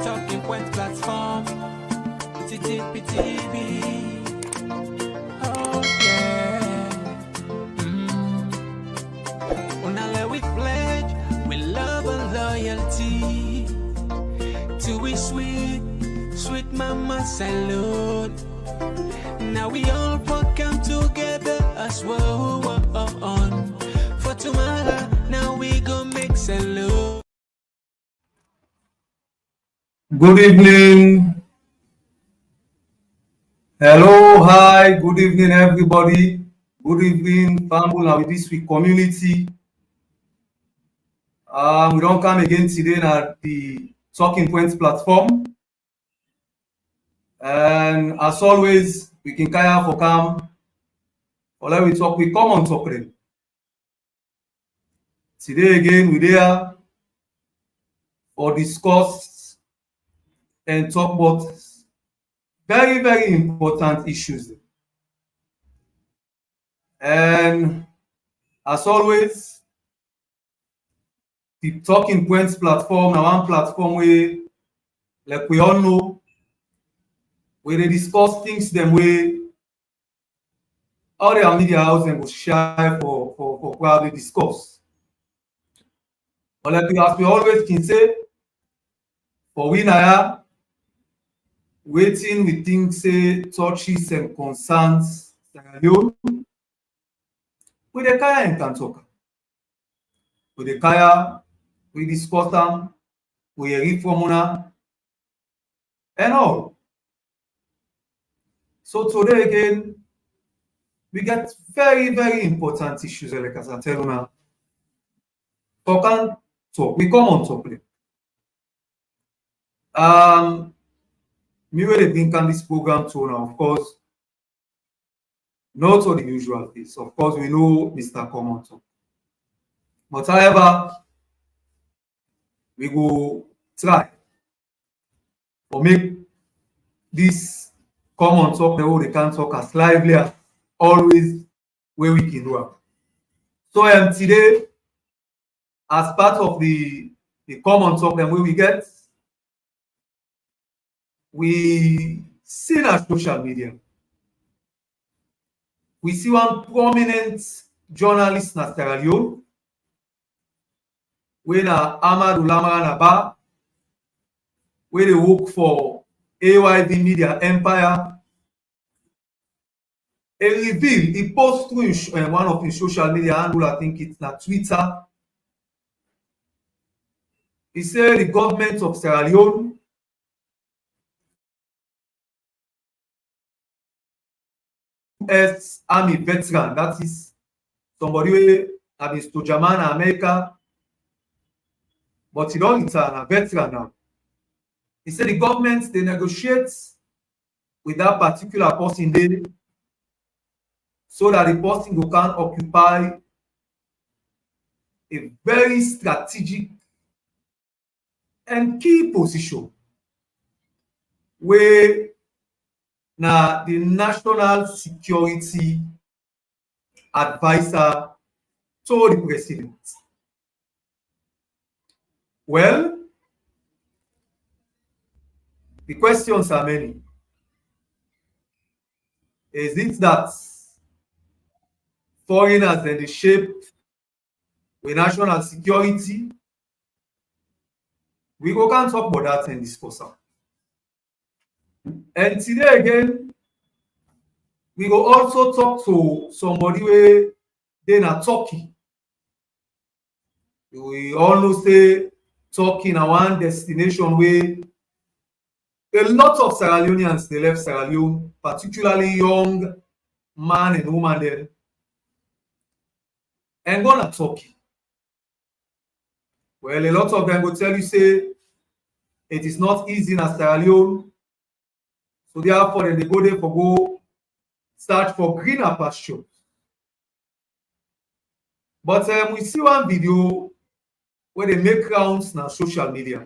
Talking Point platform. TTPTV. Oh yeah. Unale we pledge with love and loyalty to we sweet mama salute. Now we all come together as well on for tomorrow. Now we go make salute. Good evening. Hello, hi, good evening, everybody. Good evening, Family with this week community. We don't come again today at the Talking Points platform. And as always, we can kaya for come. Or let we talk, we come on top. Today again, we're there for discuss and talk about very, very important issues. And as always, the Talking Points platform, now one platform where, like we all know, where they discuss things them way all their media houses will share for probably discuss. But like as we always can say, for we now waiting we think say touches and concerns Sierra Leone, with the kaya in Kantoka. With the kaya, we discuss them, we read from una, and all. So today again, we get very, very important issues, like as I tell you now. Talk, we come on top. Me where they think on this program too now, of course, not all the usual things. Of course, we know Mr. Komon-Tok. But however, we go try or make this Komon-Tok the way they can talk as lively as always where we can do it. So today, as part of the Komon-Tok then where we get, we see on social media. We see one prominent journalist in Sierra Leone, where Ahmad Naba, where they work for AYV Media Empire. He posts through one of his social media handle, I think it's na Twitter. He said the government of Sierra Leone US Army veteran, that is somebody who has been to German and America, but he don't return, a veteran now. He said the government, they negotiate with that particular person there so that the person who can occupy a very strategic and key position where now the national security advisor to the president. Well, the questions are many. Is it that foreigners then they shape with national security? We can't talk about that and discuss it. And today again, we will also talk to somebody where they na Turkey. We all know say Turkey na one destination where a lot of Sierra Leoneans they left Sierra Leone, particularly young man and woman there, and go to Turkey. Well, a lot of them will tell you say it is not easy in Sierra Leone. So therefore, they go there for go search for greener pastures. But we see one video where they make rounds on social media.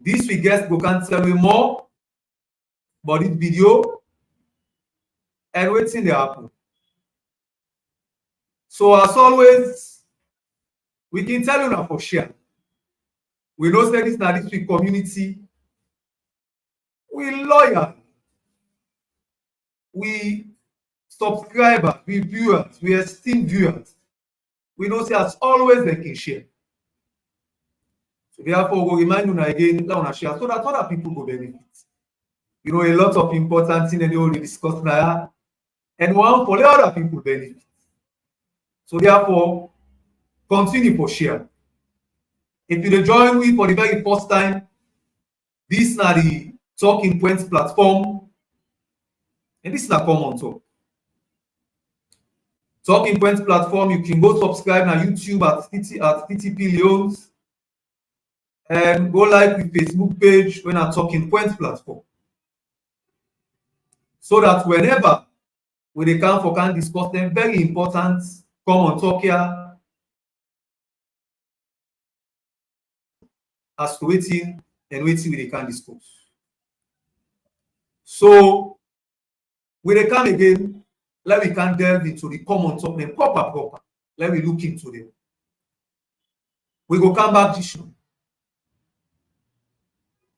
This we guess we can tell you more about this video and what's in the happen. So as always, we can tell you now for sure. We know say this na this week community. We loyal. We subscribers, we viewers, we esteem viewers. We know say as always they can share. So therefore, we go remind una again, let una share so that other people go benefit. You know, a lot of important things they already discussed now, and one for let other people benefit. So therefore, continue for share. If you dey join me for the very first time, this na the Talking Points platform, and this na Komon-Tok. Talking Points platform, you can go subscribe na YouTube at TTP Leons, and go like the Facebook page when I Talking Points platform. So that whenever we dey come for can discuss them very important Komon-Tok here as to wetin and wetin we dey can discuss. So we dey come again, let we can delve into the Komon-Tok them proper. Let me look into them. We go come back this show.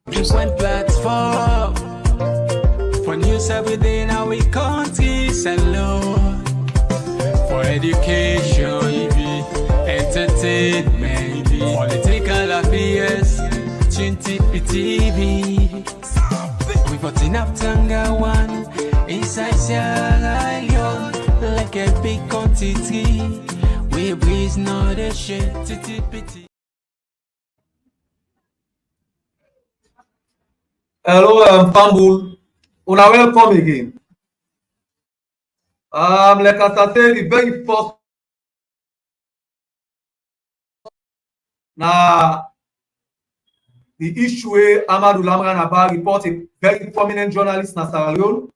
Just one platform for news every day in our countries and law. For education, maybe entertainment, maybe political affairs, TV. We got enough Tanga one inside Sierra Leone, like a big quantity. We breeze not a shit, TTPT. Hello, Pambul. Una welcome again. Like as I said, the very first na the issue where Amadou Lamran report a very prominent journalist in Sierra Leone.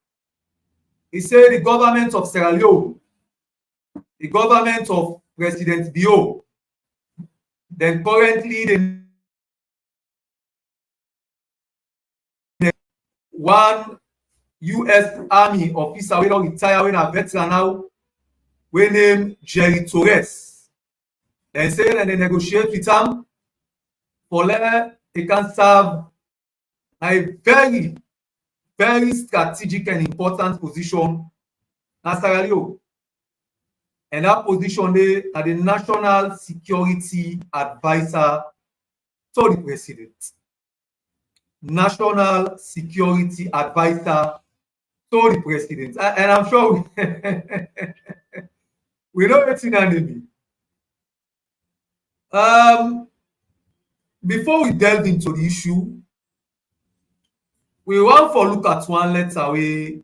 He said the government of Sierra Leone, the government of President Bio, then currently the one US Army officer we don't retire when a veteran now, we name Jerry Torres. They say that they negotiate with him for let he can serve a very, very strategic and important position in Sierra Leone. And that position they are the National Security Advisor to the President. National Security Advisor to the President. And I'm sure we know it's in enemy. Before we delve into the issue, we want to look at one letter we,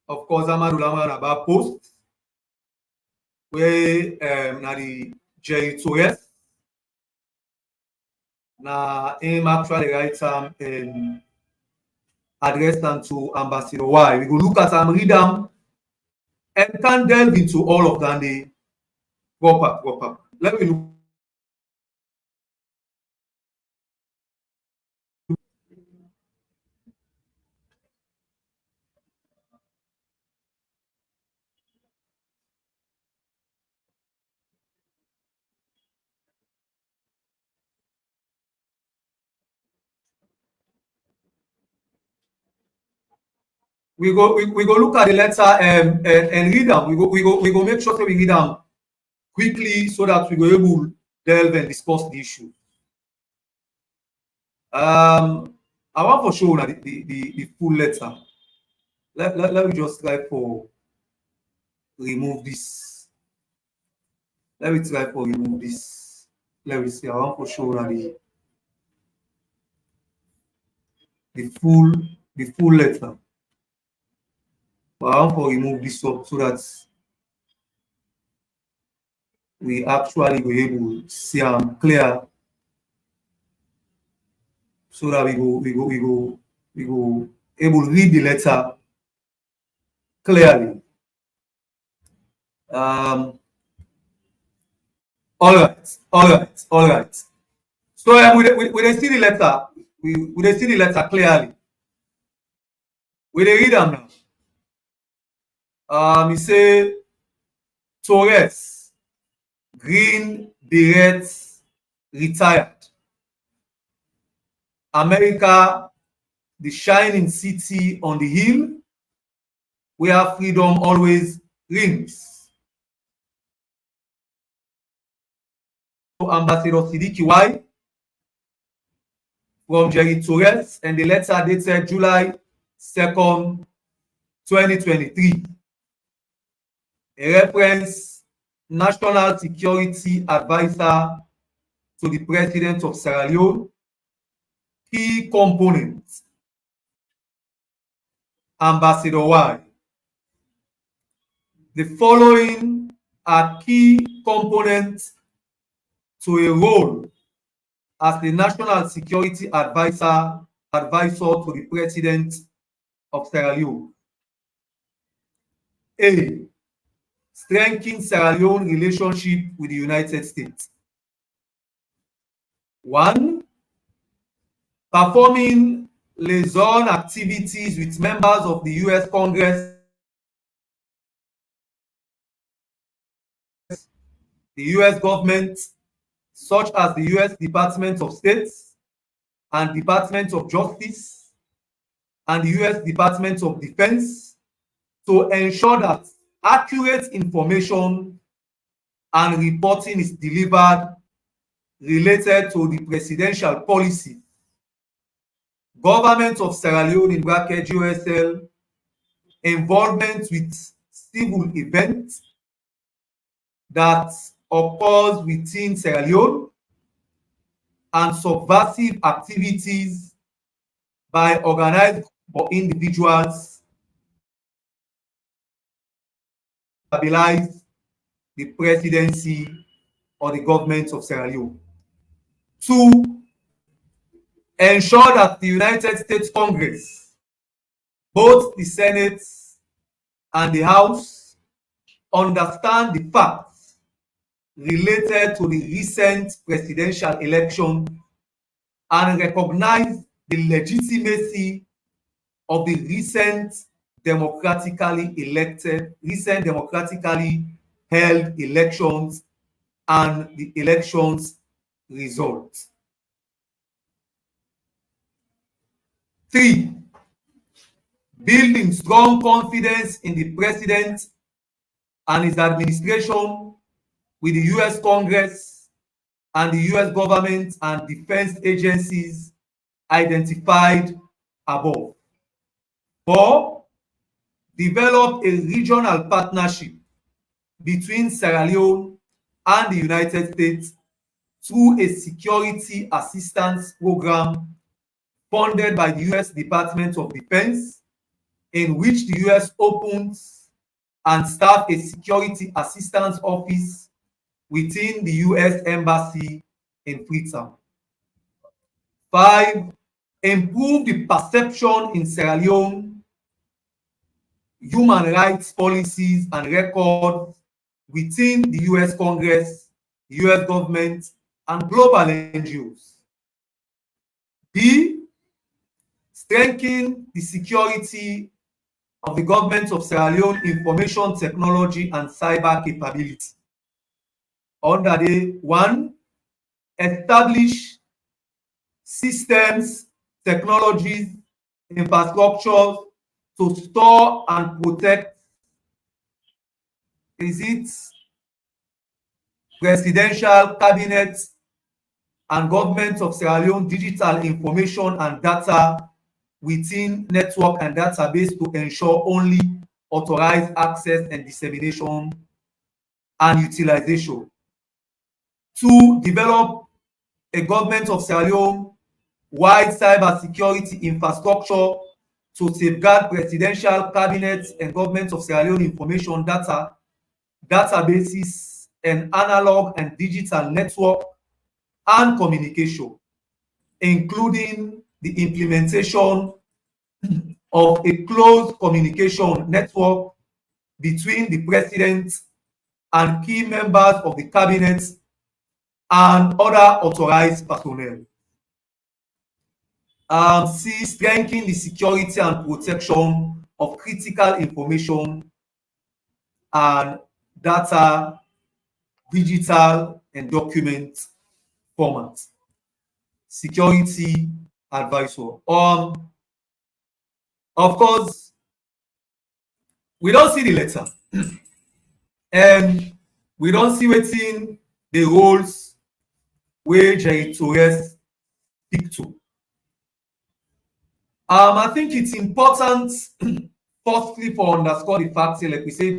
of course, Amadou Lamran post where na the Jerry Torres na him actually write address them to Ambassador Y. We go look at them, read them, and can delve into all of them. They proper. Let me look. We go look at the letter and read them. We go make sure that we read them quickly so that we go able to delve and discuss the issue. I want for sure the full letter. Let me just try for remove this. Let me try for remove this. Let me see. I want for sure that the full letter. But I want to remove this up so that we actually be able to see them clear. So that we go able to read the letter clearly. All right. So we see the letter. We see the letter clearly. We read them now. He say Torres, Green Berets, retired. America, the shining city on the hill, where freedom always rings. Ambassador Sidiki Y from Jerry Torres, and the letter dated July 2nd, 2023. A reference National Security Advisor to the President of Sierra Leone. Key components. Ambassador Y. The following are key components to a role as the National Security Advisor to the President of Sierra Leone. A. Strengthen Sierra Leone relationship with the United States. 1. Performing liaison activities with members of the U.S. Congress, the U.S. government, such as the U.S. Department of State and Department of Justice and the U.S. Department of Defense, to ensure that accurate information and reporting is delivered related to the presidential policy, government of Sierra Leone in bracket USL, involvement with civil events that occurs within Sierra Leone, and subversive activities by organized or individuals to stabilize the presidency or the government of Sierra Leone. 2. Ensure that the United States Congress, both the Senate and the House, understand the facts related to the recent presidential election and recognize the legitimacy of the recent democratically held elections and the elections results. 3. Building strong confidence in the president and his administration with the U.S. Congress and the U.S. government and defense agencies identified above. 4. Develop a regional partnership between Sierra Leone and the United States through a security assistance program funded by the U.S. Department of Defense, in which the U.S. opens and staff a security assistance office within the U.S. Embassy in Freetown. 5. Improve the perception in Sierra Leone, human rights policies and records within the U.S. Congress, the U.S. government, and global NGOs. B. Strengthen the security of the government of Sierra Leone information technology and cyber capability. Under the 1. Establish systems, technologies, infrastructure to store and protect presidential cabinet and government of Sierra Leone digital information and data within network and database to ensure only authorized access and dissemination and utilization. 2. Develop a government of Sierra Leone wide cybersecurity infrastructure to safeguard presidential cabinet and government of Sierra Leone information databases and analog and digital network and communication, including the implementation of a closed communication network between the president and key members of the cabinet and other authorized personnel. C. Strengthen the security and protection of critical information and data, digital and document formats. Security advisor. Of course, we don't see the letter, and we don't see wetin the roles wey Jerry Torres speak to. I think it's important, firstly, for underscore the fact, say, like we say,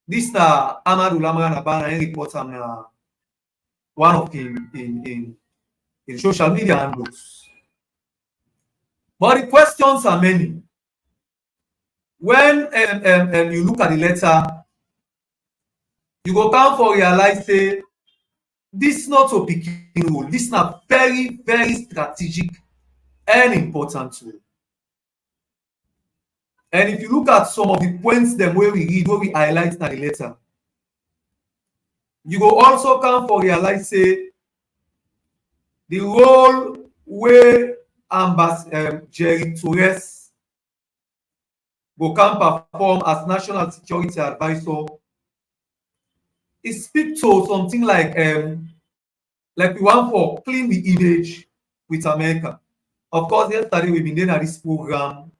this na Amadou Lamara Nabana and report am na one of in social media handles. But the questions are many. When you look at the letter, you go come for realize say this not a pikin role. This na very, very strategic and important role. And if you look at some of the points them where we read, where we highlight in the letter, you go also come for realize say the role where Jerry Torres go come perform as national security advisor, it speak to something like we want for clean the image with America. Of course, yesterday we've been doing at this program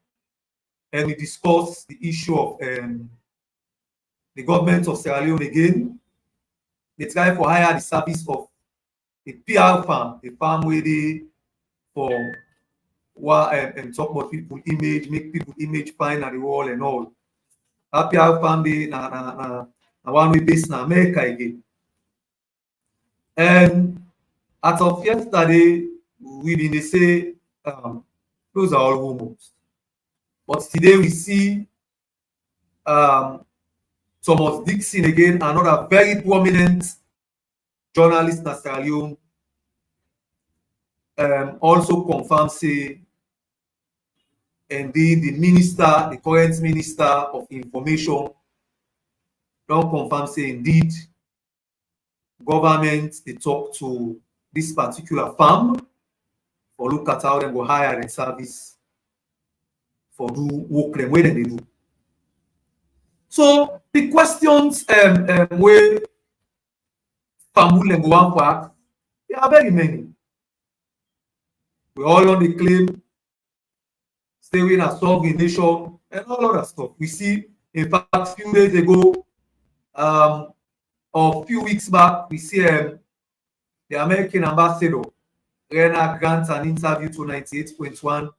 and we discussed the issue of the government of Sierra Leone again. They try for hire the service of a PR firm, a firm where they for talk about people image, make people image fine at the wall and all. That PR firm they na one way based in America again. And as of yesterday, we didn't say those are all rumors. But today we see Thomas Dixon again, another very prominent journalist in Sierra Leone, also confirms say indeed the current minister of information don't confirm say indeed government they talk to this particular firm for look at how they go hire and service for do work them where they do. So the questions where family go on for ask, there are very many. We all on the claim, stay in a sovereign nation, and all other stuff. We see, in fact, a few days ago, or a few weeks back, we see the American ambassador, Rena grants an interview to 98.1,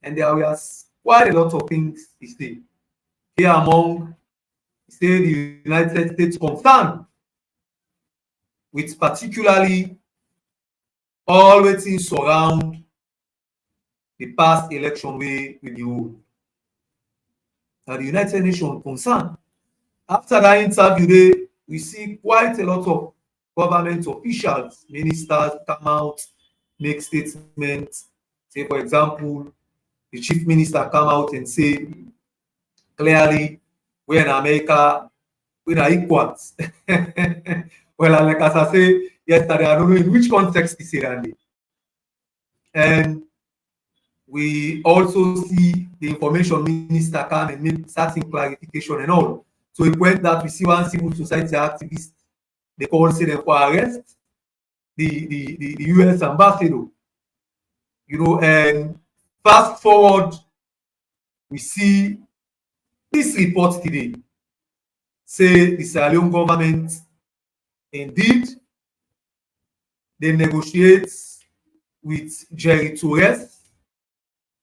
and there was quite a lot of things he said. Here among, he said the United States concerned with particularly all things surround the past election way with the old. Now the United Nations concerned. After that interview, we see quite a lot of government officials, ministers come out, make statements. Say, for example, the chief minister come out and say clearly, we're in America, we are equals. Well, like as I say yesterday, I don't know in which context he said that. And we also see the information minister come and make certain clarification and all. So it went that we see one civil society activist, they call say them for arrest the US ambassador. You know, and fast forward, we see this report today. Say the Sierra Leone government indeed they negotiate with Jerry Torres,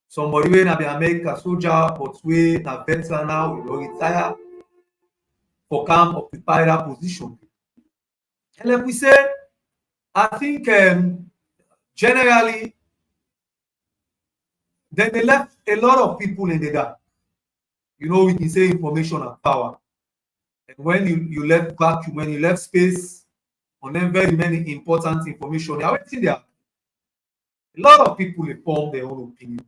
somebody wey na be America soldier, but wey na veteran now, he don retire, for come occupy that position. And like we said, I think generally, then they left a lot of people in the dark. You know, we can say information and power. And when you left vacuum, when you left space on them very many important information, they are waiting there. A lot of people they form their own opinion.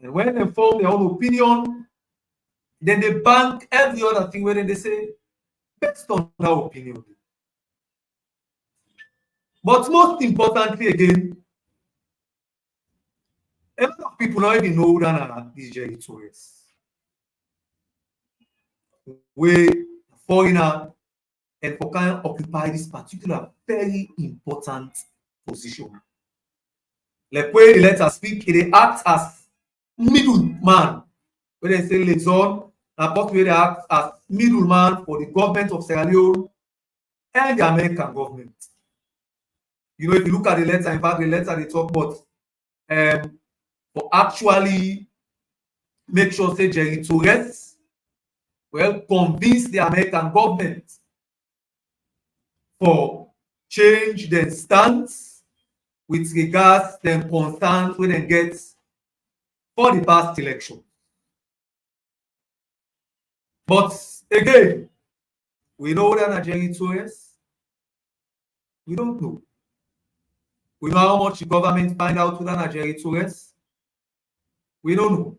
And when they form their own opinion, then they bank every other thing where they say, based on that opinion. But most importantly, again, a lot of people don't even know that these Jerry Torres. Where foreigner and for kind occupy this particular very important position. Like where the letter speak, they act as middleman. When they say liaison, na person wey dey act as middleman for the government of Sierra Leone and the American government. You know, if you look at the letter, in fact, the letter they talk about for actually make sure say Jerry Torres convince the American government for change their stance with regards them concerns wey dem get for the past election. But again, we know that na Jerry Torres. We don't know. We know how much the government find out whether na Jerry Torres. We don't know.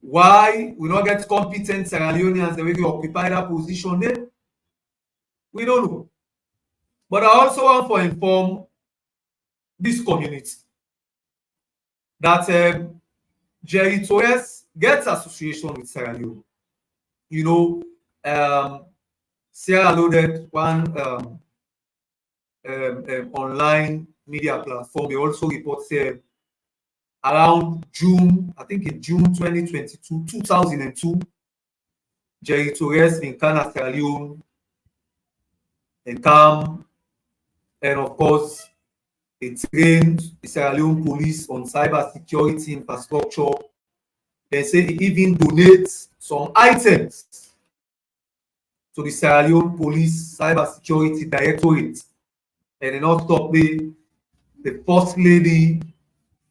Why we not get competent Sierra Leoneans the way we occupy that position there? We don't know. But I also want to inform this community that Jerry Torres gets association with Sierra Leone. You know, Sierra Leone, one online media platform, they also report around June, I think in June 2002, Jerry Torres in Ghana, Sierra Leone, and come, and of course, they trained the Sierra Leone police on cyber security infrastructure. They say he even donates some items to the Sierra Leone police cyber security directorate. And then not stop the first lady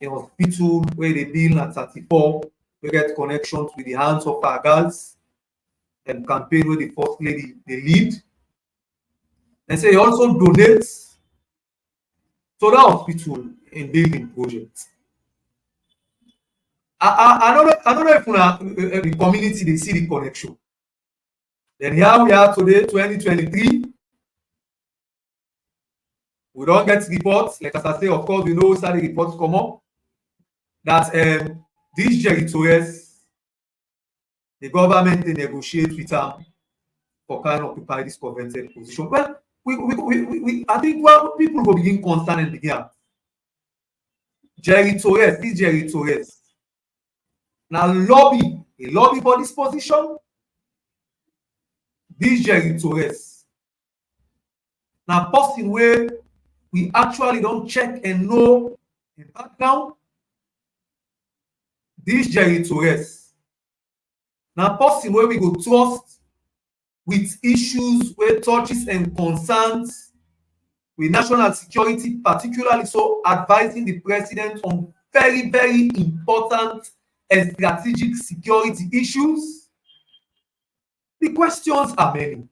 in hospital where they bill at 34, we get connections with the hands of our girls and campaign where the first lady they lead. And say he also donates to that hospital in building projects. I don't know if the community they see the connection. Then here we are today, 2023. We don't get reports. Like as I say, of course, we know how the reports come up that this Jerry Torres, the government they negotiate with him for kind of occupy this coveted position. Well, I think people will begin concerned and begin. Jerry Torres, now lobby for this position. This Jerry Torres, now person where we actually don't check and know the background. This Jerry Torres, now person where we go trust with issues where touches and concerns with national security, particularly so advising the president on very, very important and strategic security issues. The questions are many.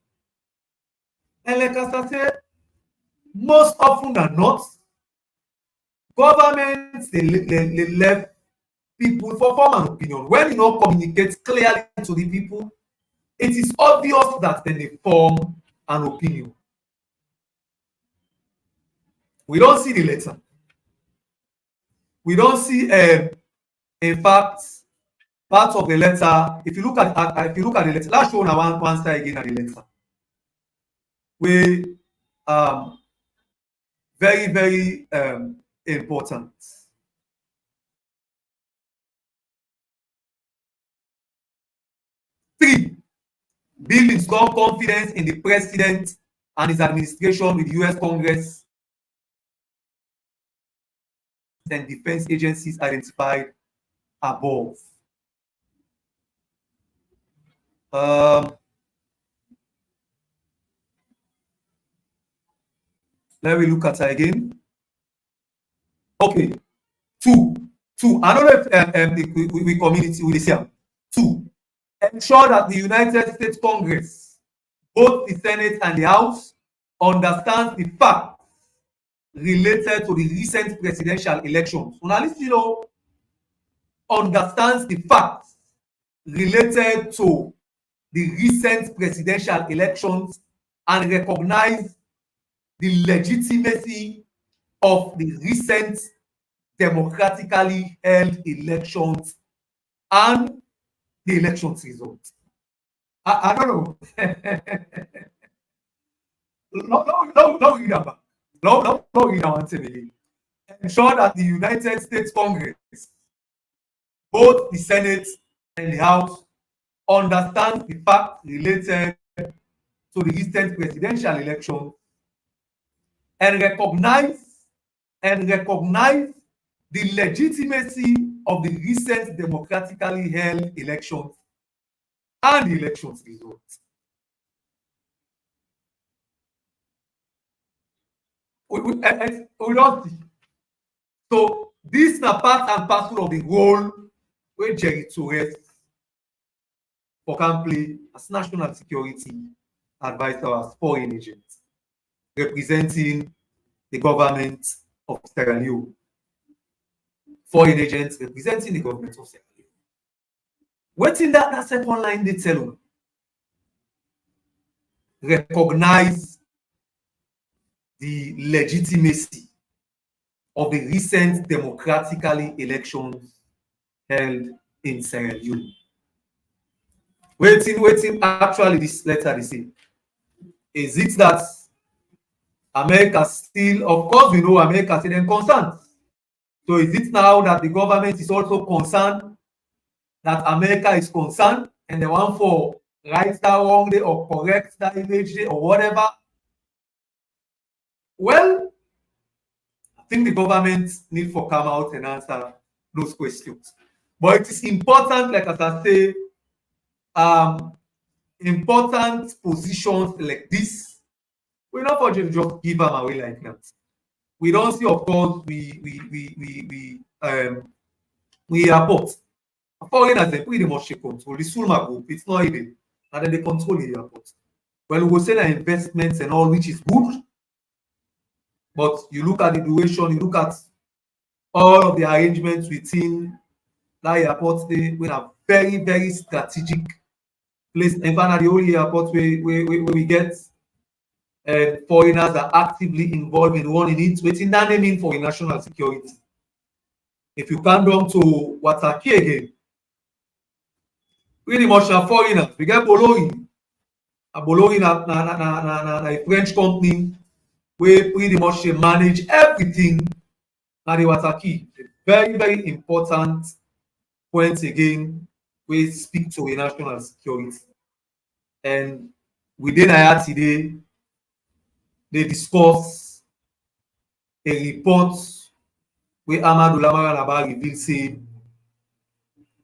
And like as I said, most often than not, governments they left people for form and opinion. When you don't communicate clearly to the people, it is obvious that then they form an opinion. We don't see the letter. We don't see, in fact, part of the letter. If you look at the letter, let's show on one side again at the letter. We very, very important. Three, building strong confidence in the president and his administration with U.S. Congress and defense agencies identified above. Let me look at it again. Okay, two. I don't know if we community will say two. Ensure that the United States Congress, both the Senate and the House, understands the facts related to the recent presidential elections. Understands the facts related to the recent presidential elections and recognize the legitimacy of the recent democratically held elections and the elections results. I don't know. No, read that back. Not read that one thing again. Ensure that the United States Congress, both the Senate and the House, understand the facts related to the recent presidential election and recognize the legitimacy of the recent democratically held elections and the elections results. We don't see. So this na part and parcel of the role wey Jerry Torres for can play as national security advisor, as foreign agent representing the government of Sierra Leone. Foreign agents representing the government of Sierra Leone. Wetin that second line dey tell una? Recognize the legitimacy of the recent democratically elections held in Sierra Leone. Wetin actually this letter dey say? Is it that America still, of course we know America say dem concerned. So is it now that the government is also concerned, that America is concerned, and they want for right that wrong day or correct that image day or whatever? Well, I think the government need for come out and answer those questions. But it is important, like as I say, important positions like this, we're not for just give them away like that. We don't see, of course, we airport. Foreigners, they pretty much control the Sulma group. It's not even, and then they control the airport. Well, we will say that investments and all, which is good, but you look at the duration, you look at all of the arrangements within that airport, they have very, very strategic place. In fact, the only airport where we get foreigners are actively involved in running it, waiting that naming for national security. If you come down to Wataki again, pretty much are foreigners. We get Bologna. Bologna na a French company where pretty much they manage everything na the Wataki. Very, very important point again, we speak to a national security. And within IR today, they discuss a report where Amadou Lamara Naba revealed say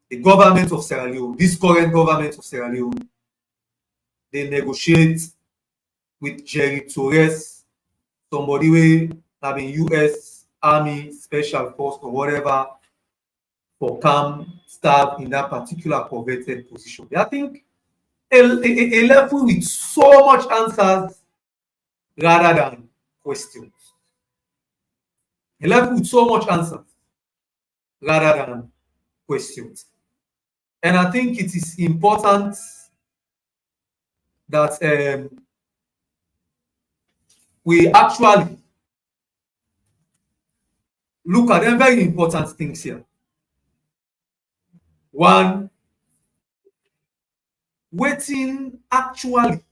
the government of Sierra Leone, this current government of Sierra Leone, they negotiate with Jerry Torres, somebody who have been US Army Special Force or whatever, for come staff in that particular coveted position. I think a level with so much answers rather than questions. A level with so much answers rather than questions. And I think it is important that we actually look at them very important things here. One, waiting actually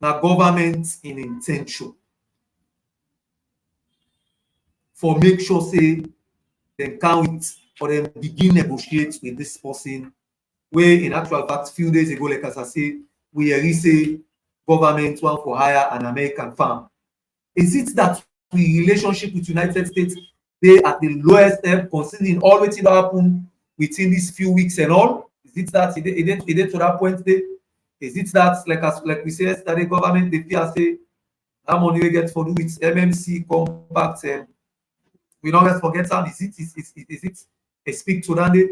na government in intention for make sure say dem count or dem begin negotiate with this person, where in actual fact few days ago, like as I say, we hear say government want for hire an American firm. Is it that the relationship with United States they at the lowest ebb, considering all wetin don happen within these few weeks and all? Is it that it dey to that point there? Is it that like we say yesterday, government dey fear say that money we get for do with MMC come back we don't get forget am? Is it a speak to that day?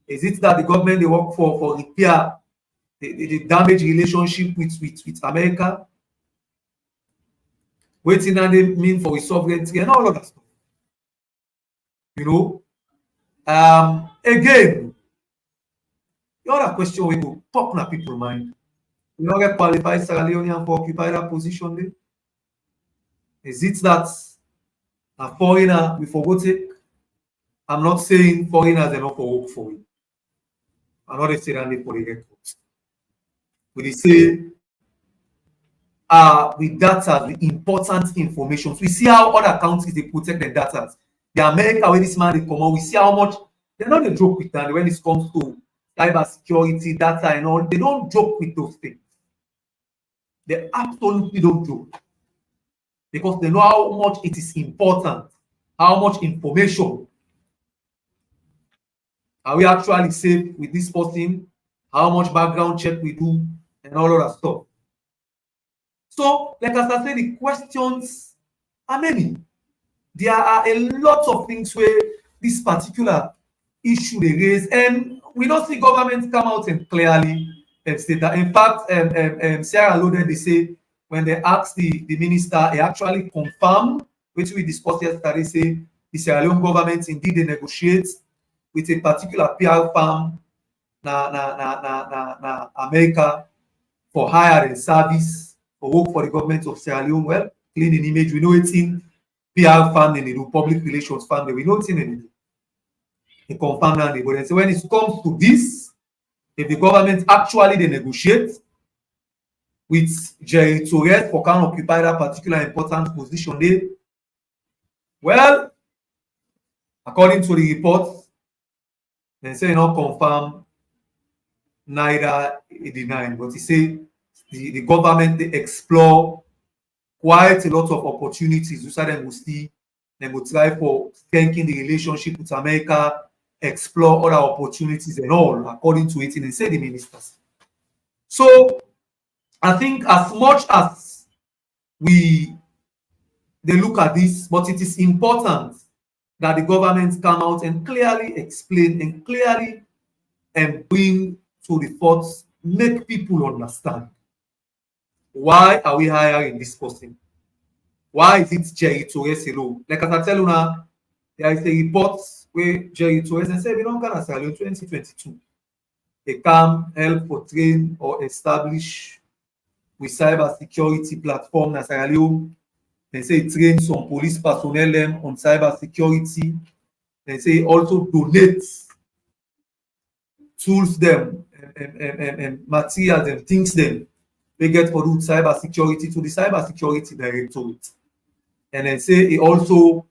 Is it that the government they work for repair the damaged relationship with America? Wetin that they mean for its sovereignty and all of that stuff? You know, again, the other question we go pop na people mind. You don't get qualified Sierra Leonean for occupy that position there? Is it that a foreigner we forgot it? I'm not saying foreigners are not for work for you. I'm not saying that for the records. We say with data, with important information. So we see how other countries they protect their data. The America where this man they come on, we see how much they're not a joke with that when it comes to cyber security, data, and all. They don't joke with those things. They absolutely don't joke because they know how much it is important, how much information are we actually safe with this person, how much background check we do, and all of that stuff. So, like as I said, the questions are many. There are a lot of things where this particular issue they raise, and we don't see government come out and clearly state that. In fact, Sarah Loden, they say when they asked the minister, he actually confirmed, which we discussed yesterday, say the Sierra Leone government indeed they negotiate with a particular PR firm na America for hire and service for work for the government of Sierra Leone. Well, clean an image, we know it's in PR firm and they do public relations firm, we know it's in anything. They confirm now, but then so when it comes to this, if the government actually they negotiate with Jerry Torres for can occupy that particular important position there, well, according to the report, they say not confirm, neither deny, but he say the government they explore quite a lot of opportunities. You said them will see, they will try for strengthening the relationship with America, explore other opportunities and all, according to it, and say the ministers. So I think as much as they look at this, but it is important that the government come out and clearly explain and clearly and bring to the force, make people understand. Why are we hiring this person? Why is it Jerry Torres alone? Like as I tell you now, there is a report where Jerry Torres and say we don't get a salary in 2022. They come help for train or establish with cyber security platform na Sierra Leone. They say train some police personnel them on cyber security. They say also donate tools them and materials and things them they get for do cyber security to the cyber security directorate. And then say he also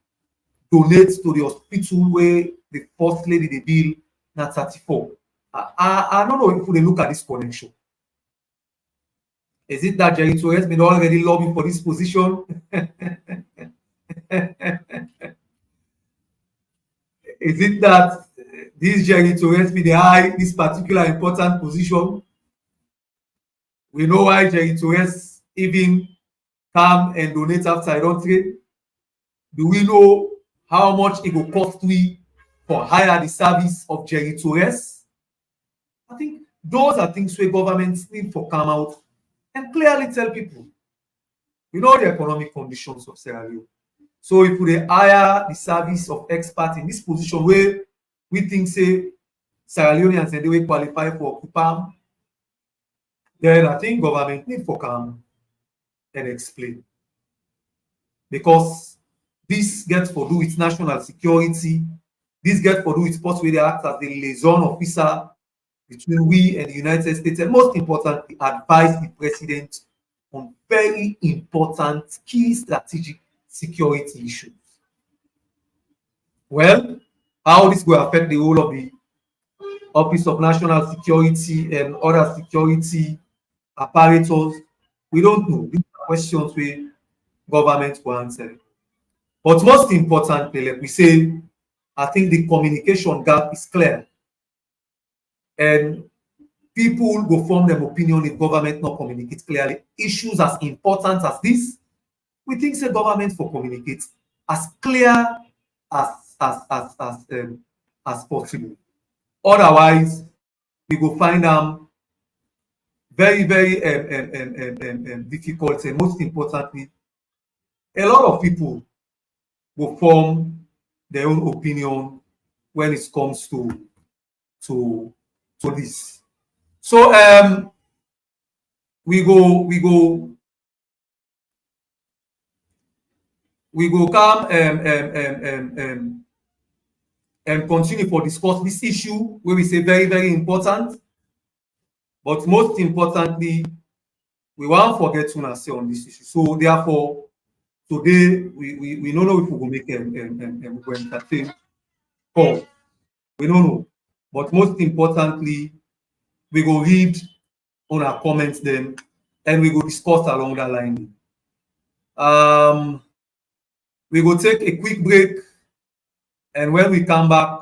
donates to the hospital where the first lady they bill na 34. I don't know if they look at this connection. Is it that Jerry Torres been already lobbying for this position? Is it that this Jerry Torres be the high this particular important position? We know why Jerry Torres even come and donate after I don't trade. Do we know how much it will cost we for hire the service of Jerry Torres? I think those are things where governments need to come out and clearly tell people. We know the economic conditions of Sierra Leone. So if we hire the service of experts in this position where we think say Sierra Leoneans and they will qualify for occupy, then I think government need to come and explain. Because this gets to do with national security, this gets to do with post where they act as the liaison officer between we and the United States, and most importantly, advise the president on very important key strategic security issues. Well, how this will affect the whole of the Office of National Security and other security apparatus, we don't know. These are questions where government will answer. But most importantly, like we say, I think the communication gap is clear. And people will form their opinion if government not communicates clearly. Issues as important as this, we think the government for communicate as clear as possible. Otherwise, we will find them very, very difficult, and most importantly, a lot of people will form their own opinion when it comes to this. So we go come and continue for discuss this issue where we say very, very important. But most importantly, we won't forget to say on this issue. So therefore, today we don't know if we will make we will entertain call. We don't know. But most importantly, we go read on our comments then and we go discuss along that line. We go take a quick break, and when we come back,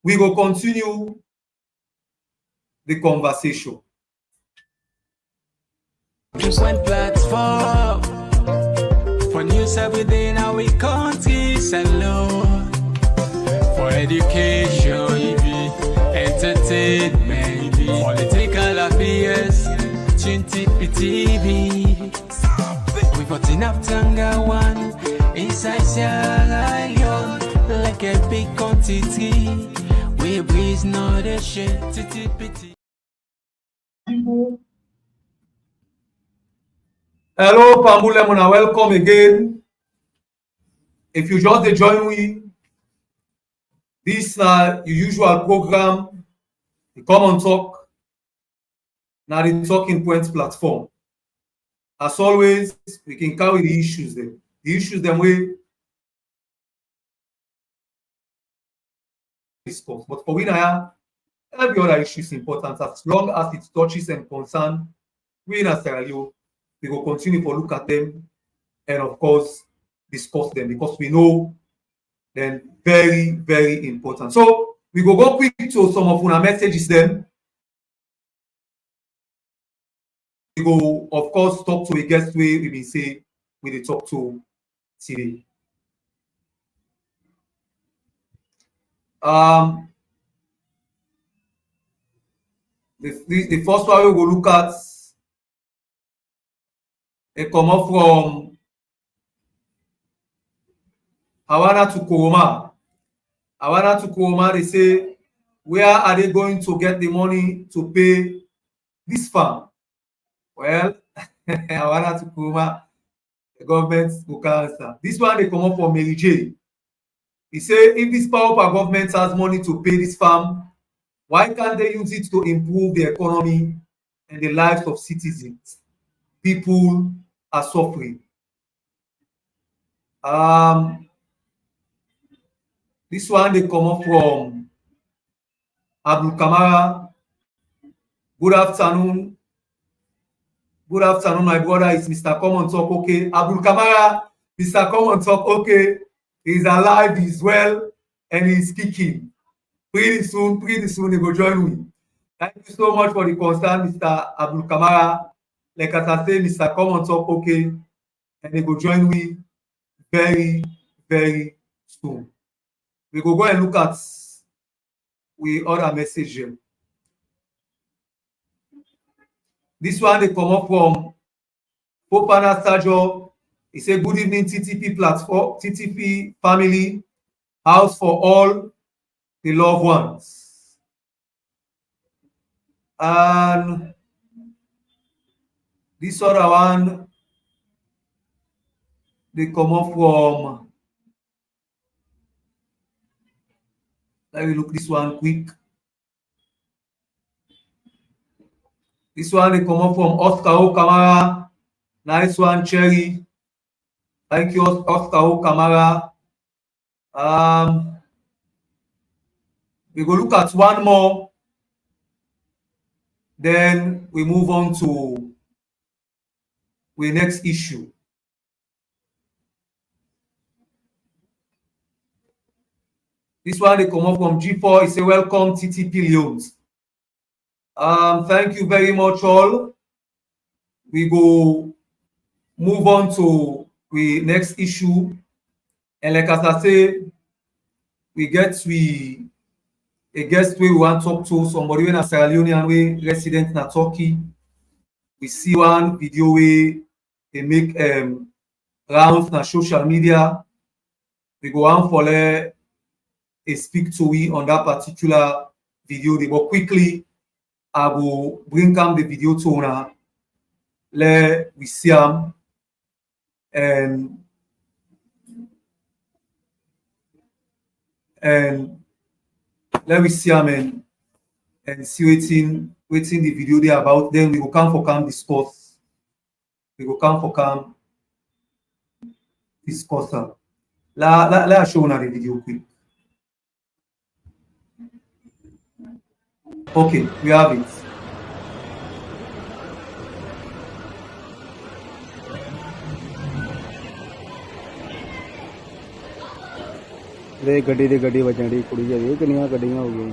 we go continue the conversation. Just one platform for news every day in our countries alone. For education, entertainment, political affairs, TV. We got enough Tanga one inside Sierra Leone, like a big quantity. We breeze not a shit, Hello, Pambulemona, welcome again. If you just join me, this your usual program, the Komon-Tok, now the Talking Points platform. As always, we can carry the issues there. The issues them we discuss. But for we now, every other issue is important as long as it touches and concern we in Sierra Leone. We will continue to look at them and of course discuss them because we know them very, very important. So we go quick to some of our messages then. We go, of course, talk to a guest way we been say we dey talk to today. The first one we will look at it come up from Hawana to Koroma. Hawana to Koroma, they say, where are they going to get the money to pay this farm? Well, Hawana to Koroma, the government will answer. This one they come up from Mary J. He say, if this powerful government has money to pay this farm, why can't they use it to improve the economy and the lives of citizens? People are suffering. This one they come up from Abdul Kamara. Good afternoon. Good afternoon, my brother. It's Mr. Komon-Tok. Okay, Abdul Kamara, Mr. Komon-Tok. Okay, he's alive, he's well, and he's kicking. Pretty soon, he will join me. Thank you so much for the concern, Mr. Abdul Kamara. Like as I say, Mr. Komon-Tok. Okay, and he will join me very, very soon. We go and look at we other message here. This one they come up from Popana Stajo. He said, good evening, TTP platform, TTP family, house for all the loved ones. And this other one, they come up from, let me look this one quick. This one they come up from Oscar O. Kamara. Nice one, Cherry. Thank you, Oscar O. Kamara. We go look at one more. Then we move on to the next issue. This one they come up from G4. He say, welcome, TTP Leons. Thank you very much, all. We go move on to the next issue. And like as I say, we get a guest we want to talk to somebody in a Sierra Leonean way, resident in Turkey. We see one video where they make rounds on social media. We go on for a speak to we on that particular video. They go quickly. I will bring the video to now. Let we see them and let me see them and see waiting the video there about. Then we will come discuss we go come for come discuss am. Let us show una the video quick. Okay, we have it. वे गड्डी दी गड्डी वजन दी कुड़ी Xavi किन्नियां गड्डियां हो गई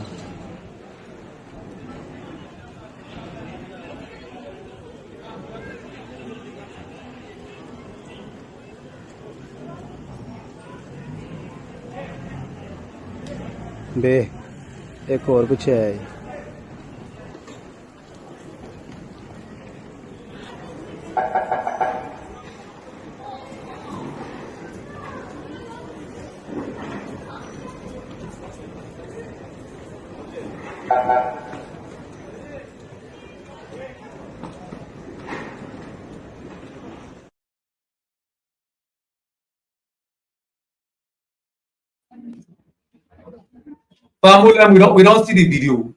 बे एक और कुछ है We don't see the video.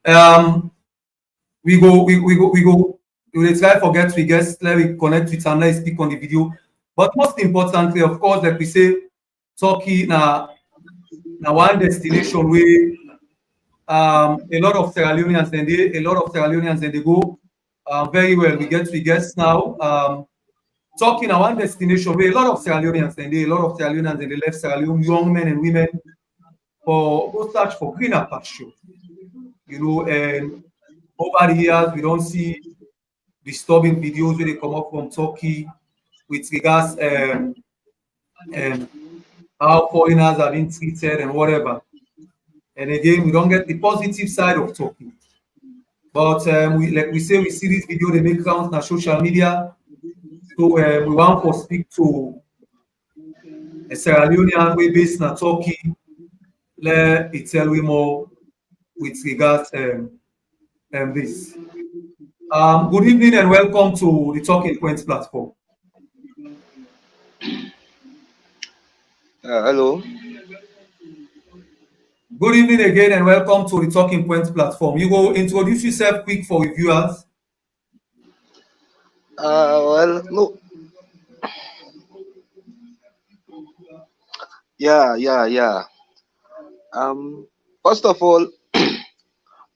We will try forget we guess let we connect with and let's speak on the video. But most importantly, of course, like we say, Turkey now one destination where a lot of Sierra Leoneans and they go very well. We guess now. Turkey now one destination where a lot of Sierra Leoneans and they left Sierra Leone, young men and women for go search for greener pasture. You know, and over the years we don't see disturbing videos where they come up from Turkey with regards how foreigners are being treated and whatever. And again, we don't get the positive side of Turkey. But we see this video they make rounds on social media. So we want to speak to a Sierra Leonean we based in Turkey. Let it tell you more with regards this. Good evening and welcome to the Talking Points platform. Hello. Good evening again and welcome to the Talking Points platform. You go introduce yourself quick for reviewers. Well, no. Yeah. First of all,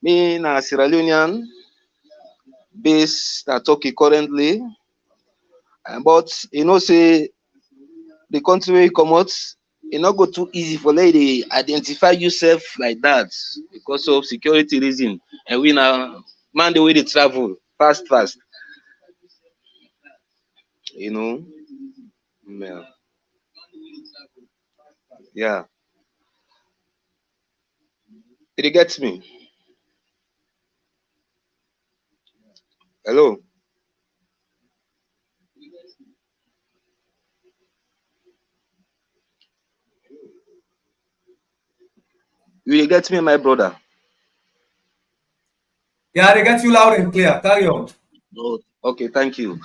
me na Sierra Leonean, based at Turkey currently. But you know, say the country where you come out, it not go too easy for lady identify yourself like that because of security reason. And we now man the way they travel fast. You know. Yeah. It gets me. Hello. You get me, my brother? Yeah, they get you loud and clear. Carry on. Oh, okay, thank you.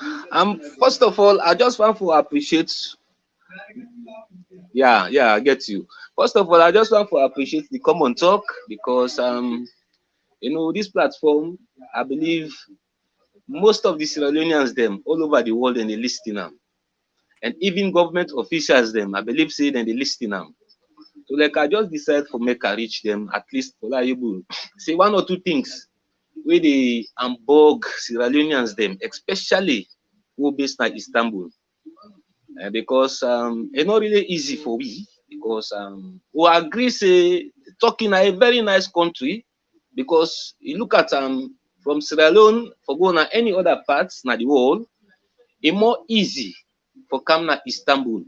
First of all, I just want to appreciate. Yeah, I get you. First of all, I just want to appreciate the Komon-Tok because you know, this platform, I believe most of the Sierra Leoneans them all over the world and they listening them. And even government officials them, I believe say then they listening them. So like I just decided for make I reach them at least for able say one or two things where they bug Sierra Leoneans them, especially who based in Istanbul. Because it's not really easy for we because we agree say Turkey a very nice country because you look at from Sierra Leone for going to any other parts in the world, it's more easy for come to Istanbul.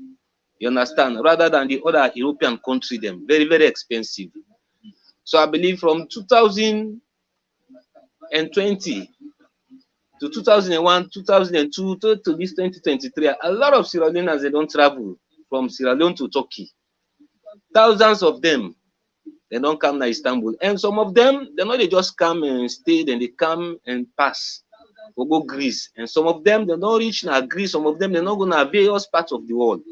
You understand? Rather than the other European country, them very, very expensive. So I believe from 2020 to 2001, 2002 to this 2023, a lot of Sierra Leoneans they don't travel from Sierra Leone to Turkey. Thousands of them they don't come to Istanbul, and some of them they just come and stay, then they come and pass or go Greece, and some of them they don't reach now Greece. Some of them they're not gonna various parts of the world.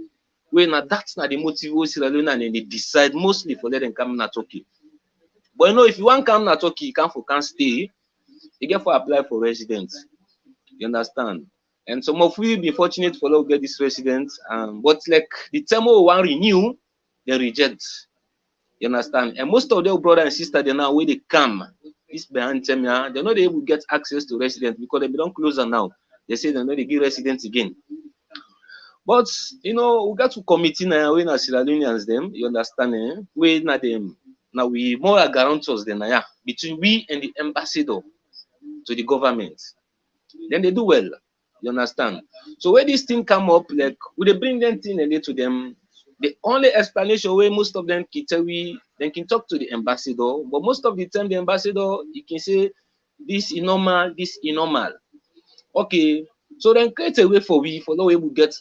When that's not the motive of Sierra Leone, and they decide mostly for them come to Turkey. But you know, if you want come to Turkey, you can't stay. You get for apply for residence. You understand? And some of we be fortunate for to get this resident. But like the term we want renew, they reject. You understand? And most of their brother and sister, they now where they come, this behind them, yeah, they're not able to get access to residents because they don't closer now. They say they're not they give residents again. But we got to committee now when as Sierra Leoneans them, you understand? We not them now we more guarantors than between we and the ambassador to the government. Then they do well. You understand? So when this thing come up, like we they bring them thing and they to them. The only explanation where most of them can tell they can talk to the ambassador, but most of the time the ambassador you can say this is normal, this is normal. Okay, so then create a way for we for the way we get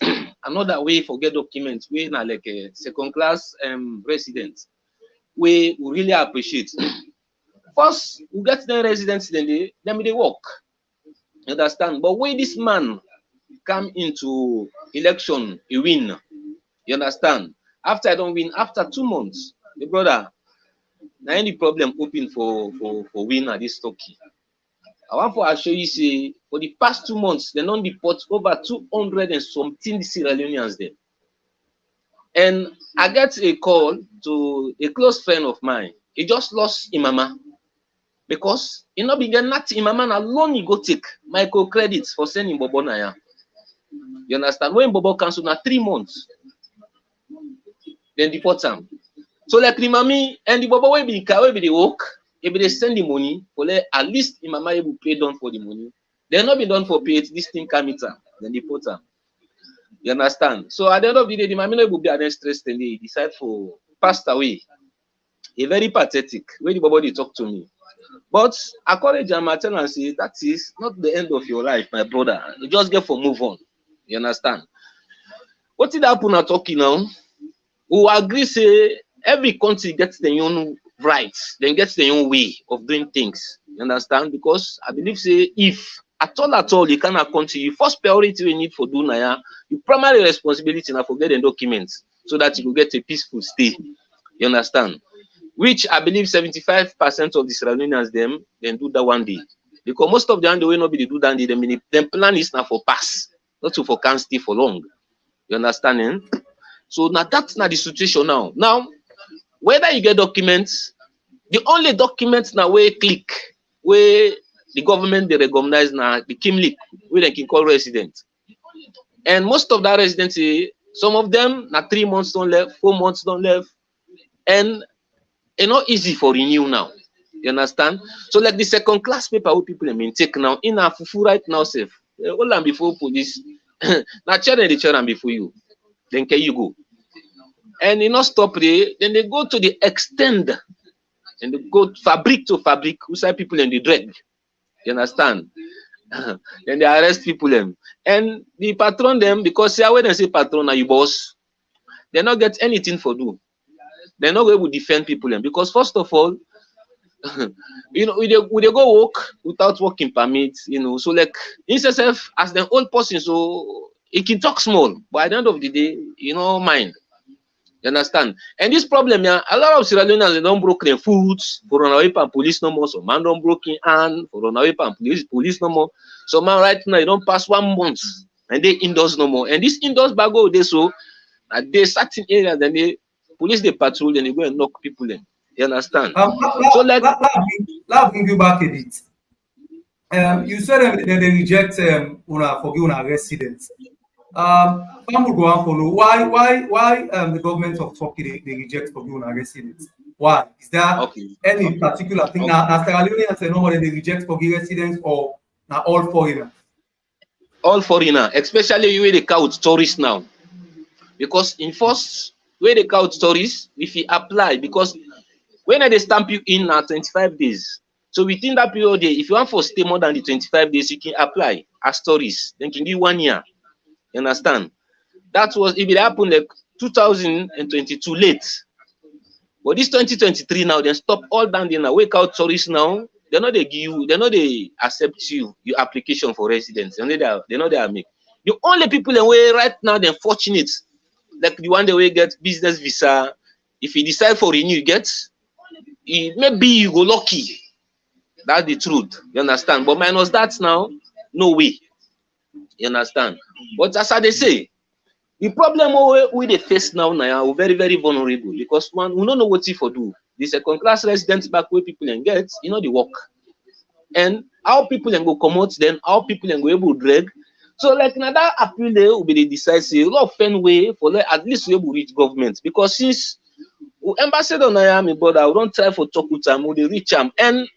another way for get documents. We now like a second class residents. We really appreciate. First, we get the residents, then they work. You understand? But when this man come into election, he win. You understand? After I don't win, after 2 months, the brother, now any problem open for win at this Turkey. I want to show you say for the past 2 months, they don't deport over 200 and something Sierra Leoneans there. And I get a call to a close friend of mine. He just lost his mama because he not began not his mama alone. He go take microcredits for sending Bobo Naya. You understand? When Bobo cancel now 3 months. Then deport them. So like the mommy and the Bobo will be the work, if they send the money, for at least the mama will pay down for the money. They're not be done for pay this thing come it, then deport them. You understand? So at the end of the day, the mommy will be an stress and they decide for passed away. A very pathetic when the Bobo they talk to me. But I encourage him, I tell and say that is not the end of your life, my brother. You just get for move on. You understand? What did happen at Turkey now? We agree say every country gets their own rights, then gets their own way of doing things. You understand? Because I believe say if at all you cannot country, first priority we need for do now, your primary responsibility now for getting documents so that you will get a peaceful stay. You understand? Which I believe 75% of the Sierra Leoneans them then do that one day. Because most of them the way nobody do that day, them plan is now for pass, not to for can stay for long. You understand? Eh? So now that's not the situation now. Now, whether you get documents, the only documents now where click, where the government they recognize now the Kimlik, where they can call resident. And most of that residents, some of them now 3 months don't left, 4 months don't left, and it's not easy for renew now. You understand? So like the second class paper where people have been taken now in a fufu right now safe. All and before police, now chair the chair and before you. Then can you go? And you not stop there, then they go to the extend and they go fabric to fabric, who say people in the drag. You understand? Then they arrest people them. And the patron them, because when they say patron are you boss, they not get anything for do. They're not able to defend people them. Because first of all, we they go work without working permits, so like himself as the old person, so he can talk small, but at the end of the day, mind. You understand? And this problem, yeah, a lot of Sierra Leoneans they don't broke their foods for run away from police no more. So man don't broken hand for run away from police no more. So man right now they don't pass 1 month and they indoors no more. And this indoors bago they so they certain areas then they police they patrol and they go and knock people in. You understand? So let bring you back a bit. You said that they reject forgive residents. Some will go and follow. Why the government of Turkey they reject forgive residents? Why? Is there any particular thing? Now Sierra Leoneans say normally they reject forgive residents or now all foreigners? All foreigner, especially where they count tourists now. Because in first where they count tourists, if you apply, because when they stamp you in now 25 days. So within that period, if you want to stay more than the 25 days, you can apply as tourist. Then can give 1 year. You understand? That was if it happened like 2022 late. But this 2023 now, they stop all down there now. Wake out tourists now. They're not they give you, they're not they accept you your application for residence. They're not they make. The only people in way right now they're fortunate, like the one that way get business visa. If you decide for renew, you get maybe you go lucky. That's the truth. You understand? But minus that now, no way. You understand? But as I they say, the problem we they face now are very, very vulnerable because one we don't know what if for do. The second class residents back where people and get, you know, the work. And how people can go come out, then how people can go able to drag. So like another appeal there will be the decisive a lot of fun way for like, at least we able to reach government because since ambassador Miami brother, we don't try for talk with them, we reach them. And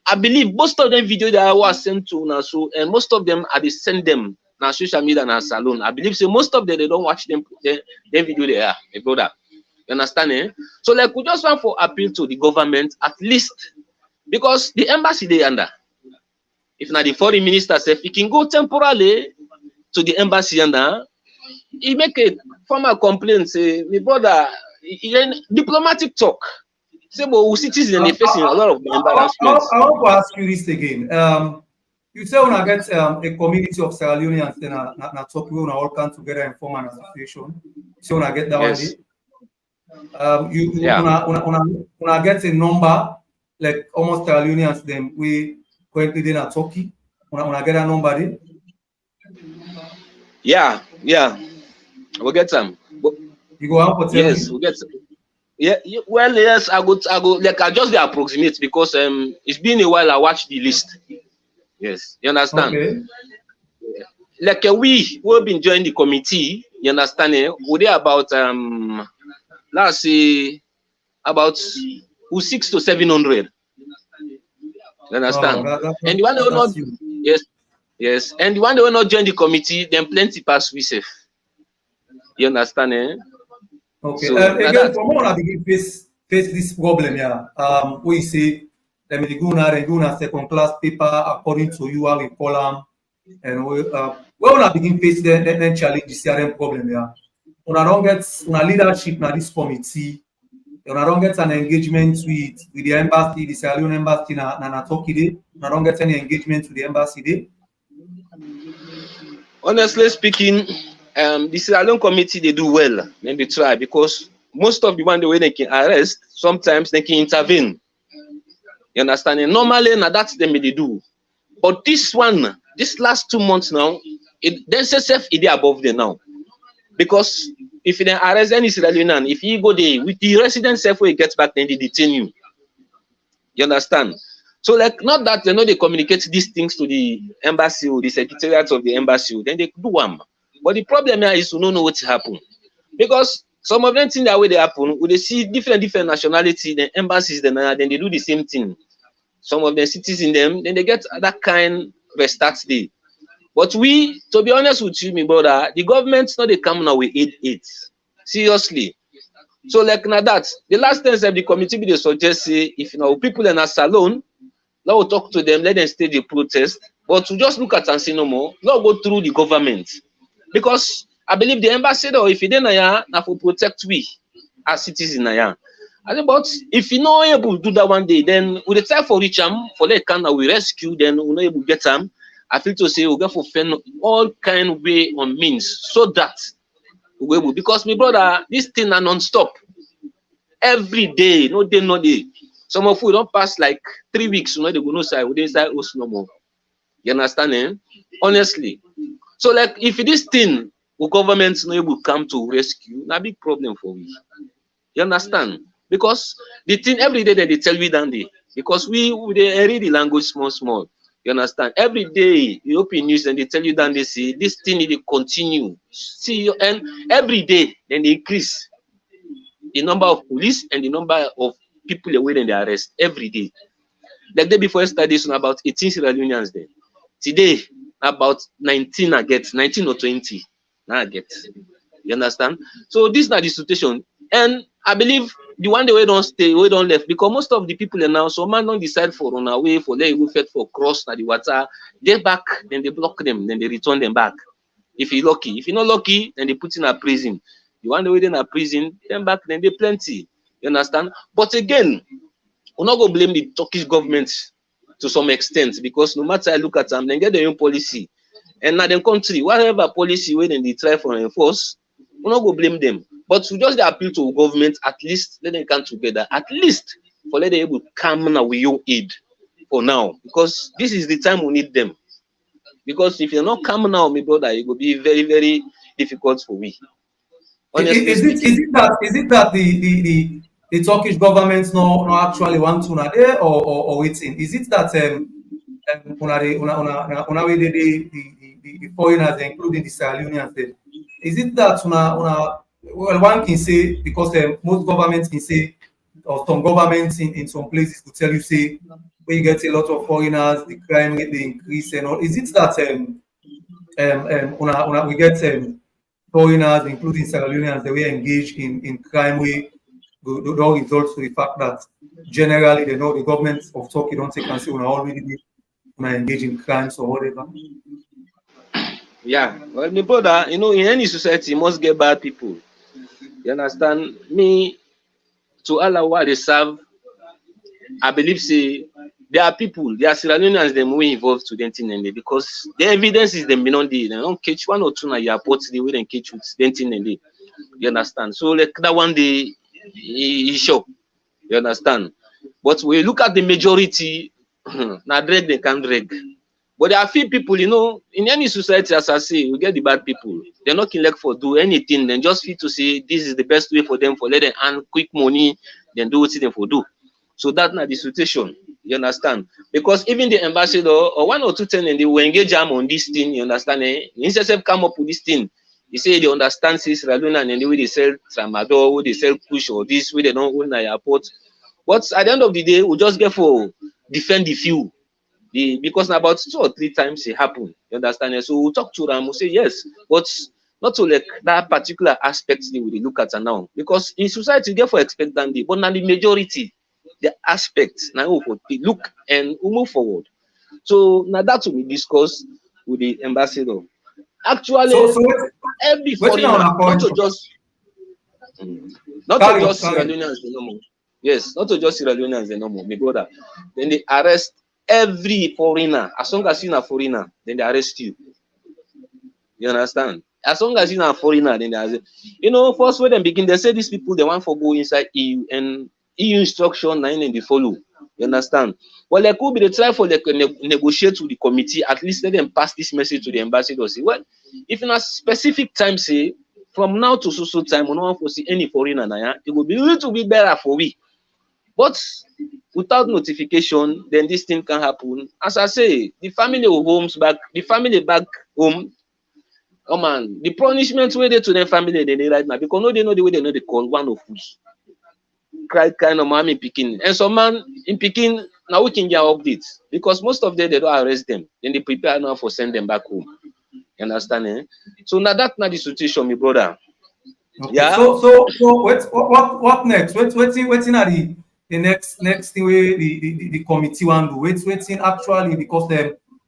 I believe most of them video that I was sent to now, so and most of them they send them now social media and salon. I believe so most of them they don't watch them video they are, my brother. You understand? Eh? So like we just want for appeal to the government at least because the embassy they under. If not the foreign minister said he can go temporarily to the embassy under, he make a formal complaint say, my brother, diplomatic talk. Say, but citizens are facing a lot of embarrassment. I want to ask you this again. You say when I get a community of Sierra Leoneans, then I talk we all come together and form an association. So when I get that Yes. one, when I get a number like almost Sierra Leoneans, then we currently in Turkey. When I get a number, then Yeah, we'll get some. you go out for Yes, we'll get some. Yeah, well, yes, I go like I just the approximate because it's been a while I watched the list. Yes, you understand? Okay. Like we've been joining the committee, you understand? We're there about let's say about 600 to 700. You understand? And the one that will not yes, and the one that will not join the committee, then plenty pass we safe. You understand? Eh? Okay. So, again, for more I begin face this problem here. We say let me go now second class paper according to you how we call them, and we when I begin face then challenge the CRM problem here. When I don't get leadership now this committee, when I don't get an engagement with the embassy, the Sierra Leone embassy na Turkey day, when I don't get any engagement with the embassy day. Honestly speaking, the Sierra Leone committee they do well. Then they try because most of the one the way they can arrest, sometimes they can intervene. You understand? And normally now that's them they do. But this one, this last 2 months now, then self is above there now. Because if you arrest any Sierra Leonean, if you go there with the resident self where you get back, then they detain you. You understand? So like not that they know they communicate these things to the embassy or the secretariat of the embassy, then they do them. But the problem here is we don't know what happened. Because some of them think that way they happen, when they see different nationality, the embassies, then they do the same thing. Some of the cities in them, then they get that kind restart day. But we, to be honest with you, my brother, the government's not they come now with aid. Seriously. So like now that the last time the committee they suggest say if you know people in a salon, now we'll talk to them, let them stage a protest. But to just look at and say no more, now go through the government. Because I believe the ambassador, if he didn't now for protect we as citizens now. I think, but if you not able to do that one day, then we the try for reach them for let can we rescue, then we not able to get them. I feel to say we go for all kind of way on means so that we able because my brother, this thing are non-stop. Every day, no day. Some of we don't pass like 3 weeks, you know, they go no side, we didn't side us no more. You understand? Eh? Honestly. So like if this thing the government's not able to come to rescue, na big problem for we. You understand? Because the thing every day that they tell we down there, because we they read the language small. You understand? Every day you open news and they tell you down they say this thing they continue. See and every day then they increase the number of police and the number of people away in the arrest every day. Like day before yesterday, so about 18 Sierra Leoneans there. Today, about 19 I get, 19 or 20 now I get. You understand? So this is not the situation. And I believe the one day we don't stay, we don't left because most of the people are now, so man don't decide for run away, for let you fed for cross na the water, they back, then they block them, then they return them back. If you're lucky. If you're not lucky, then they put in a prison. The one day we in a prison, then back, then they plenty. You understand? But again, we're not going to blame the Turkish government to some extent because no matter I look at them, they get their own policy. And now the country, whatever policy where they try for enforce, we're not going to blame them. But we just appeal to government, at least let them come together, at least for let them able to come now with your aid for now. Because this is the time we need them. Because if you're not calm now, my brother, it will be very, very difficult for we. Honestly Is it speaking. that the Turkish government no actually want to there or waiting? Is it that una the foreigners, including the Sierra Leoneans, is it that well, one can say because most governments can say, or some governments in some places will tell you say when you get a lot of foreigners, the crime rate they increase and all. Is it that we get foreigners, including Sierra Leoneans, they were engaged in crime way, all results to the fact that generally they know the government of Turkey don't take and say when already engage in crimes or whatever. Yeah, well, my brother, in any society, you must get bad people. You understand? Me, to Allah what they serve, I believe say there are people, there are Sierra Leoneans them way involved to them thing because the evidence is them beyond the they don't catch one or two na your report the way they catch with them thing you understand? So like that one day he show. You understand? But when you look at the majority, now drag they can drag. But there are few people, in any society, as I say, we get the bad people. They're not like for do anything, then just feel to say this is the best way for them for let them earn quick money, then do what they for do. So that's not the situation. You understand? Because even the ambassador or one or two tenants, they will engage them on this thing, you understand? Instead of come up with this thing, you say they understand Sierra Leone and the way they sell tramadol, way they sell push or this way they don't own a airport. But at the end of the day, we just get for defend the few. Because about 2 or 3 times it happened. You understand? So we'll talk to them, we'll say yes, but not to like that particular aspect they will look at now. Because in society, you get for expect than but now the majority, the aspects now we look and we move forward. So now that will be discussed with the ambassador. Actually, So every waiting on foreigner, a point. not to just Sierra Leoneans no more. Yes, not to just Sierra Leoneans no more, my brother. Then they arrest every foreigner. As long as you're a foreigner, then they arrest you. You understand? As long as you're a foreigner, then they arrest you. First when they begin, they say these people they want for go inside EU and EU instruction 9 and they follow. You understand? Well, they could be they try for like negotiate with the committee, at least let them pass this message to the ambassador. Say, well, if in a specific time, say from now to so time, we don't want to see any foreigner now, it will be a little bit better for we. But without notification, then this thing can happen. As I say, the family back home, oh man, the punishment where they to their family they right now because no they know the way they know they call one of us. Cry kind of mommy picking. And some man in picking now we can get updates because most of them they don't arrest them. Then they prepare now for send them back home. You understand? Eh? So now that's not the situation, my brother. Okay. Yeah. So what next? Waiting at the next thing where the committee want to waiting actually because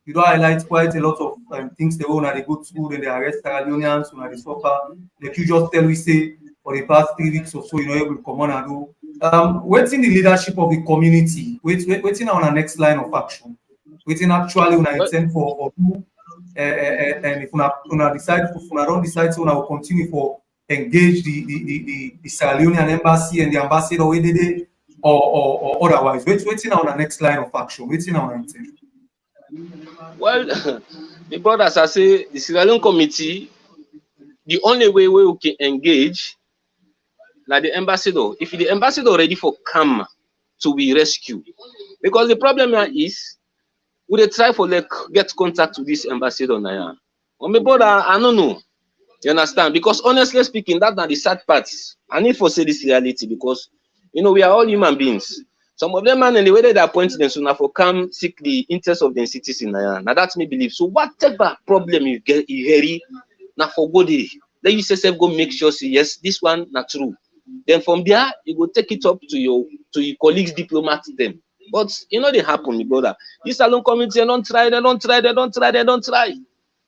you don't highlight quite a lot of things they want. They go to school and they arrest Sierra Leoneans when they suffer. Like you just tell we say for the past 3 weeks or so, you will come on and do. Waiting the leadership of the community. Waiting on our next line of action. Waiting actually when I intend for and if una decide if una don't decide so una will continue for engage the Sierra Leonean embassy and the ambassador where they or otherwise. Waiting on the next line of action. Waiting on our intention. Well, the brothers, I say the Sierra Leone committee, the only way we can engage like the ambassador. If the ambassador ready for come to be rescued, because the problem here is we dey try for like get contact with this ambassador now. But my brother, I don't know. You understand? Because honestly speaking, that's not the sad part. I need for say this reality because we are all human beings. Some of them man and the way they appoint them so now for come seek the interest of the citizen now. Now that's me believe. So whatever problem you get you now for go there. Let you say go make sure say yes, this one not true. Then from there you go take it up to your colleagues, diplomats them. But they happen, my brother. This salon committee they don't try.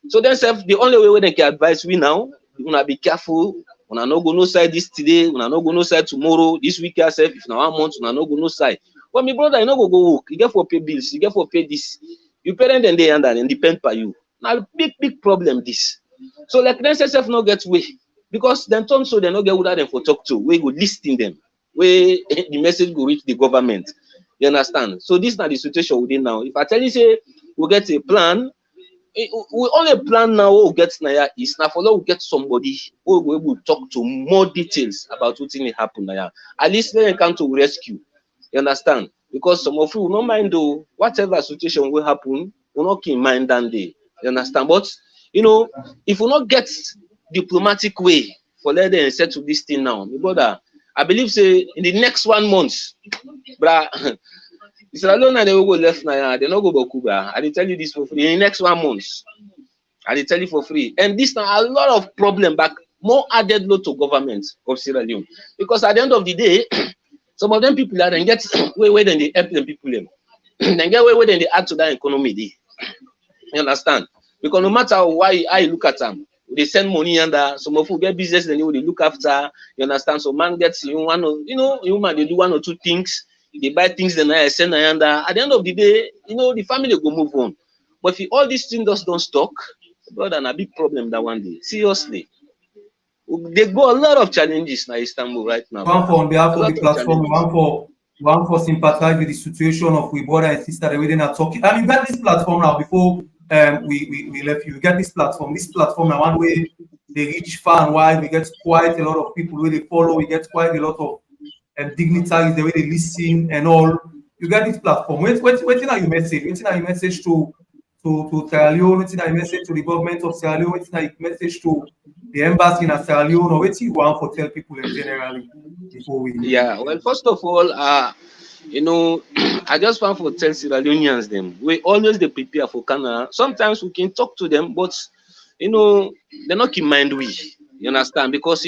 So then the only way they can advise we now, una be careful. Una no go no side this today, una no go no side tomorrow, this week yourself, if now 1 month, una no go no side. But my brother, you no go work, you get for pay bills, you get for pay this. You parent and they and depend by you. Now big problem this. So like then self no get way. Because then turn so they no get without them for talk to, we go listing them, where the message go reach the government. You understand? So this is not the situation within now. If I tell you say we get a plan, we only plan now what we get now is now for now we get somebody who will be able to talk to more details about what thing happen now. At least then they come to rescue. You understand? Because some of you will not mind though whatever situation will happen, will not keep in mind that day. You understand? But you know, if we not get diplomatic way for let them settle this thing now, my brother, I believe say in the next 1 month, bruh, Sierra Leone they will go left now, they not go back Cuba. I will tell you this for free. In the next 1 month, I will tell you for free. And this now a lot of problem back, more added load to government of Sierra Leone. Because at the end of the day, some of them people that then get way then they help them people them. Then get way then they add to that economy. You understand? Because no matter why how you look at them, they send money and some of you get business then they look after. You understand? So man gets one or human they do one or two things. They buy things then I send and at the end of the day, the family go move on. But if all these things just don't stop, brother, a big problem that one day. Seriously. They go a lot of challenges now Istanbul right now. One for on behalf of the platform, one for sympathize with the situation of we brother and sister the way they are talking. And you got this platform now before we left you. You get this platform. This platform now one way they reach far and wide. We get quite a lot of people where they follow. We get quite a lot of dignitaries the way they listen and all. You get this platform. Waiting are your message. Waiting are your message to Sierra Leone. Waiting are your message to the government of Sierra Leone. Waiting are your message to the embassy in Sierra Leone. Or waiting you want for tell people in generally before we. Yeah. Well, first of all, I just want to tell Sierra Leoneans them we always they prepare for Canada. Sometimes we can talk to them, but they're not in mind we. You understand? Because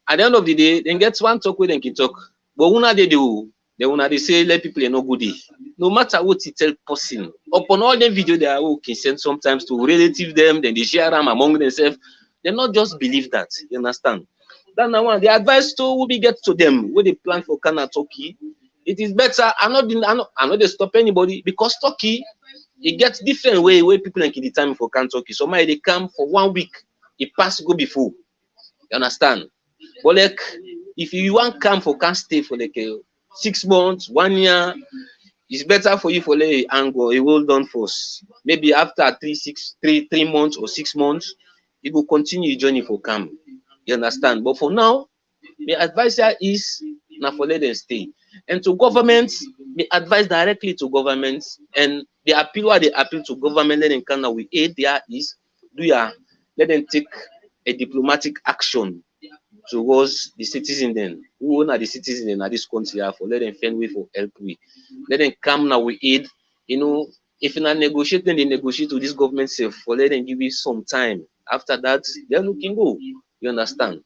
at the end of the day, they get one talk where they can talk. But when they do, they say let people no good day. No matter what you tell person, upon all the video they are can send sometimes to relative them, then they share them among themselves. They not just believe that. You understand? Then now the advice to will be get to them where they plan for Canada Turkey. It is better. I'm not they stop anybody because Turkey it gets different way where people can determine for Canada Turkey. So they come for 1 week, it pass go before. You understand? But like if you want come for can stay for like 6 months, 1 year, it's better for you for like angle a hold on first. Maybe after 3 months or 6 months, it will continue your journey for camp. You understand? But for now, my advice is now for let them stay. And to governments, we advise directly to governments and the appeal why they appeal to government let them Canada with aid there is let them take a diplomatic action towards the citizen then who are the citizen in this country for let them find way for help we let them come now with aid if you're not negotiating they negotiate with this government self for let them give you some time after that then we can go. You understand?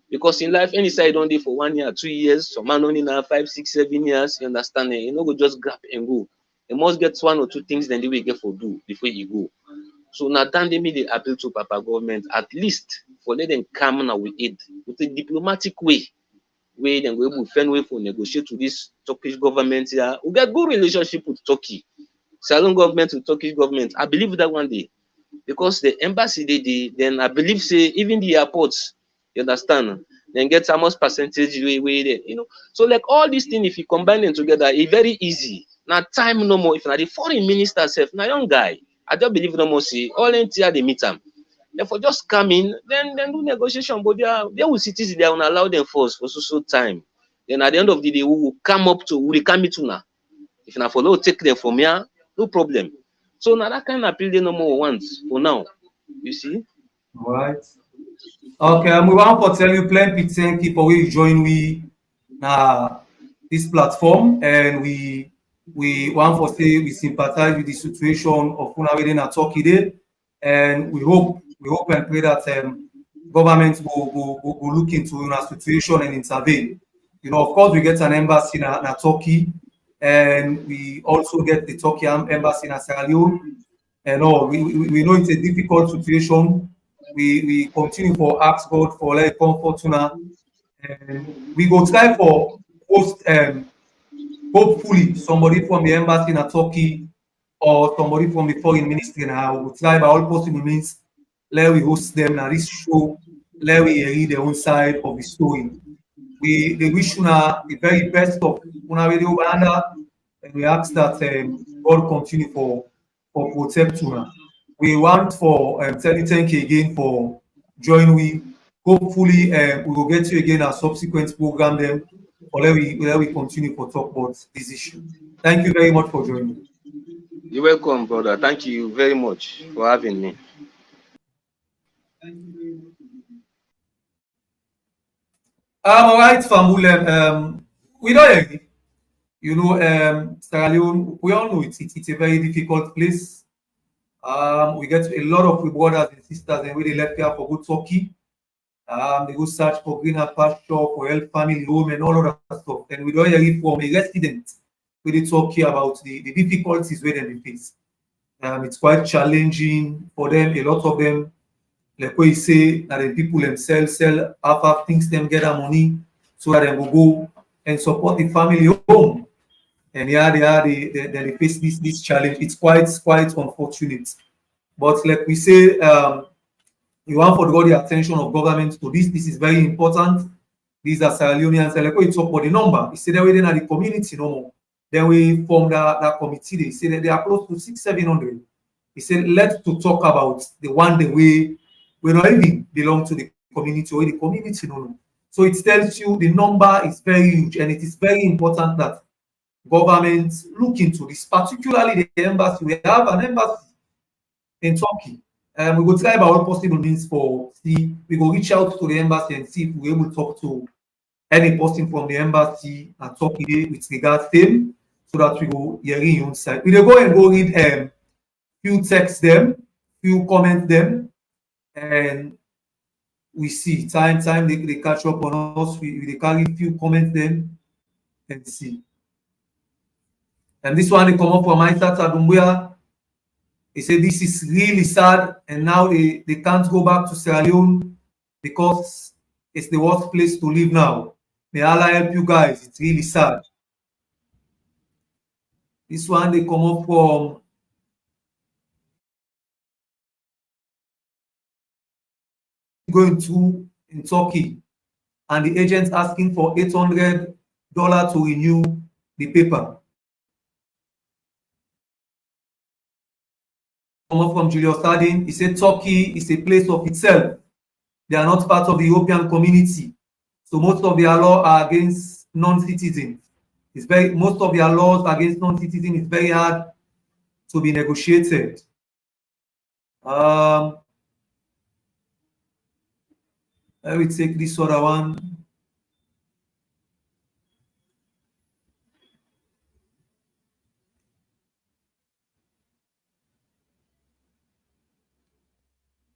Because in life any side don't do for 1 year 2 years some man only now 5 6 7 years. You understand? Go just grab and go. You must get 1 or 2 things then they will get for do before you go. So now then they made the appeal to Papa government at least for let them come now with aid with a diplomatic way where then we will find way for negotiate to this Turkish government here. We get good relationship with Turkey. Salon government with Turkish government. I believe that one day. Because the embassy then I believe say even the airports, you understand, then get some most percentage way there, So like all these things, if you combine them together, it's very easy. Now time no more. If not the foreign minister self, now young guy, I don't believe no more see all entire they meet them. Therefore, just come in, then do negotiation. But they will cities they will allow them first for so time. Then at the end of the day, we will come to now. If not follow, take them from here, no problem. So now that kind of appeal they no more once for now. You see? All right. Okay, we want to tell you plenty thank you for we join we this platform and we want to say we sympathize with the situation of Unawede na Turkey there, and we hope and pray that government will look into our situation and intervene. Of course, we get an embassy in Turkey, and we also get the Turkey embassy in Sierra Leone, and all. We know it's a difficult situation. We continue for ask God for like comfort now, and we go try for post hopefully somebody from the embassy in Turkey or somebody from the foreign ministry now will try by all possible means let we host them now this show, let we read their own side of the story. We wish you the very best of Unawede Uganda, and we ask that God continue for protect you. we want for thank you again for joining we. Hopefully, we will get you again at subsequent program then, or let we continue for talk about this issue. Thank you very much for joining. You're welcome, brother. Thank you very much for having me. All right, Famulem. We don't agree. You know, Sierra Leone, we all know it's a very difficult place. We get a lot of we brothers and sisters and we they left here for good Turkey. They go search for greener pasture, for health, family, home, and all of that stuff. And we don't hear it from a resident. We they talk here about the difficulties where they face. It's quite challenging for them. A lot of them, like what you say, that the people themselves sell half things, them get their money so that they will go and support the family home. And yeah, they face this challenge. It's quite unfortunate. But like we say, you want for draw the attention of government to this. This is very important. These are Sierra Leoneans. And like we talk about the number, he said that within the community no more. Then we form that committee. They say that they are close to 600-700. He said, let's to talk about the one the way we not even belong to the community or the community no no. So it tells you the number is very huge, and it is very important that governments look into this, particularly the embassy. We have an embassy in Turkey. We will try by all possible means for see. We will reach out to the embassy and see if we're able to talk to any person from the embassy at Turkey with regards to them, so that we go hearing your own side. We will go and go read few text them, few comment them, and we see time they catch up on us. We carry few comments them and see. And this one they come up from Isaac Adumbuya. He said this is really sad, and now they can't go back to Sierra Leone because it's the worst place to live now. May Allah help you guys. It's really sad. This one they come up from going to in Turkey, and the agent asking for $800 to renew the paper. Come up from Julius Sardin, he said Turkey is a place of itself. They are not part of the European community. So most of their law are against non-citizens. Most of their laws against non-citizens is very hard to be negotiated. Let me take this other one.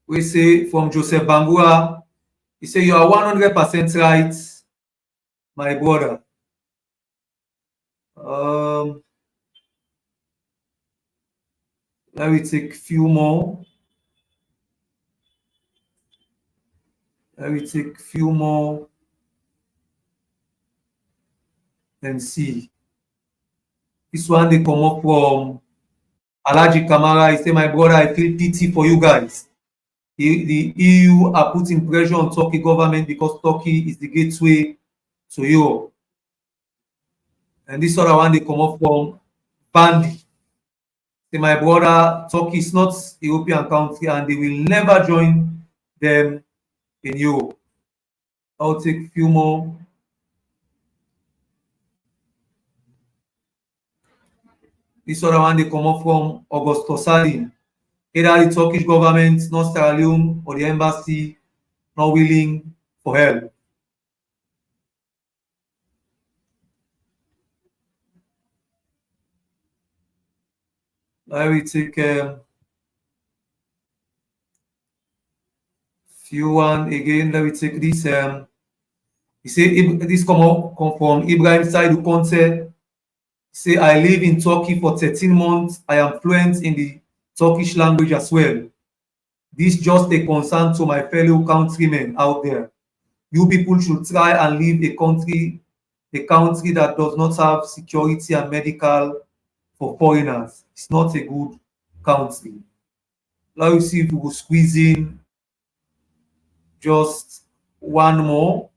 We say from Joseph Bangura, he say you are 100% right, my brother. Let me take a few more. And see. This one they come up from Alaji Kamara. He say, my brother, I feel pity for you guys. The EU are putting pressure on Turkey government because Turkey is the gateway to Europe. And this other one they come up from Bandi. Say, my brother, Turkey is not a European country and they will never join them in Europe. I'll take a few more. This other one they come up from Augusto Salin. Either the Turkish government, not Sierra Leone, or the embassy not willing for help. I will take few one again. Let me take this. He said this come from Ibrahim Saidu Conte. Say I live in Turkey for 13 months. I am fluent in the Turkish language as well. This just a concern to my fellow countrymen out there. You people should try and leave a country that does not have security and medical for foreigners. It's not a good country. Let me see if we will squeeze in just one more.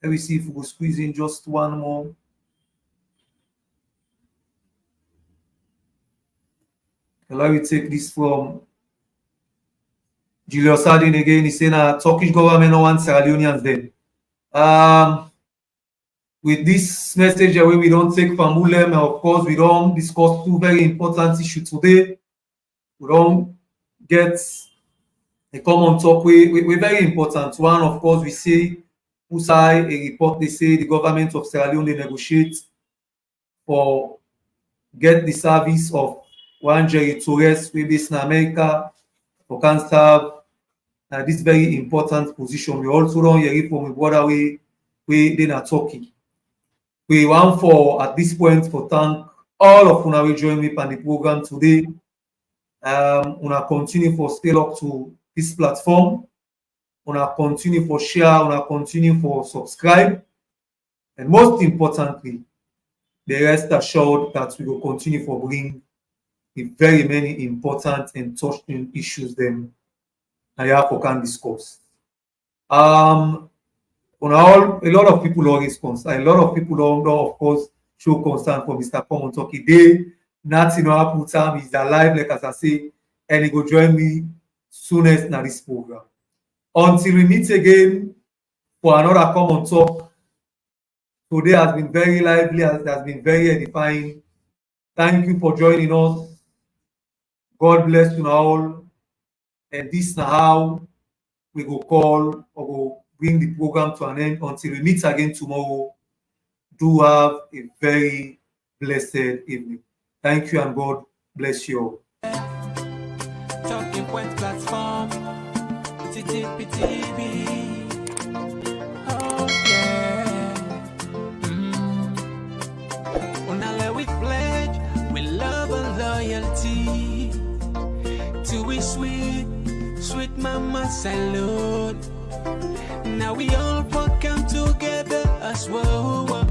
Let me see if we will squeeze in just one more. Let me take this from Julius Sardin again, he saying Turkish government no want Sierra Leoneans then. With this message away, we don't take from Ulem, and of course, we don't discuss two very important issues today. We don't get a common talk. We very important. One, of course, we see Usai, a report, they say the government of Sierra Leone they negotiate for get the service of one Jerry Torres, we based in America, for can serve this very important position. We also don't hear from a brother we then are talking. We want for at this point for thank all of una will join me on the program today. Una continue for stay up to this platform. Una continue for share, una continue for subscribe, and most importantly, the rest assured that we will continue for bring the very many important and touching issues them I have for can discuss. On all, a lot of people always concern. A lot of people don't, of course, show concern for Mr. Komon-Tok. They nothing happen time is alive, like as I say, and he go join me soonest in this program. Until we meet again for another Komon-Tok. Today has been very lively, has been very edifying. Thank you for joining us. God bless you all. And this is how we go call or go bring the program to an end until we meet again tomorrow. Do have a very blessed evening. Thank you and God bless you all. Talking Point platform. TTPTV. Oh yeah. Unale we pledge with love and loyalty to we sweet mama salute. Now we all come together as well.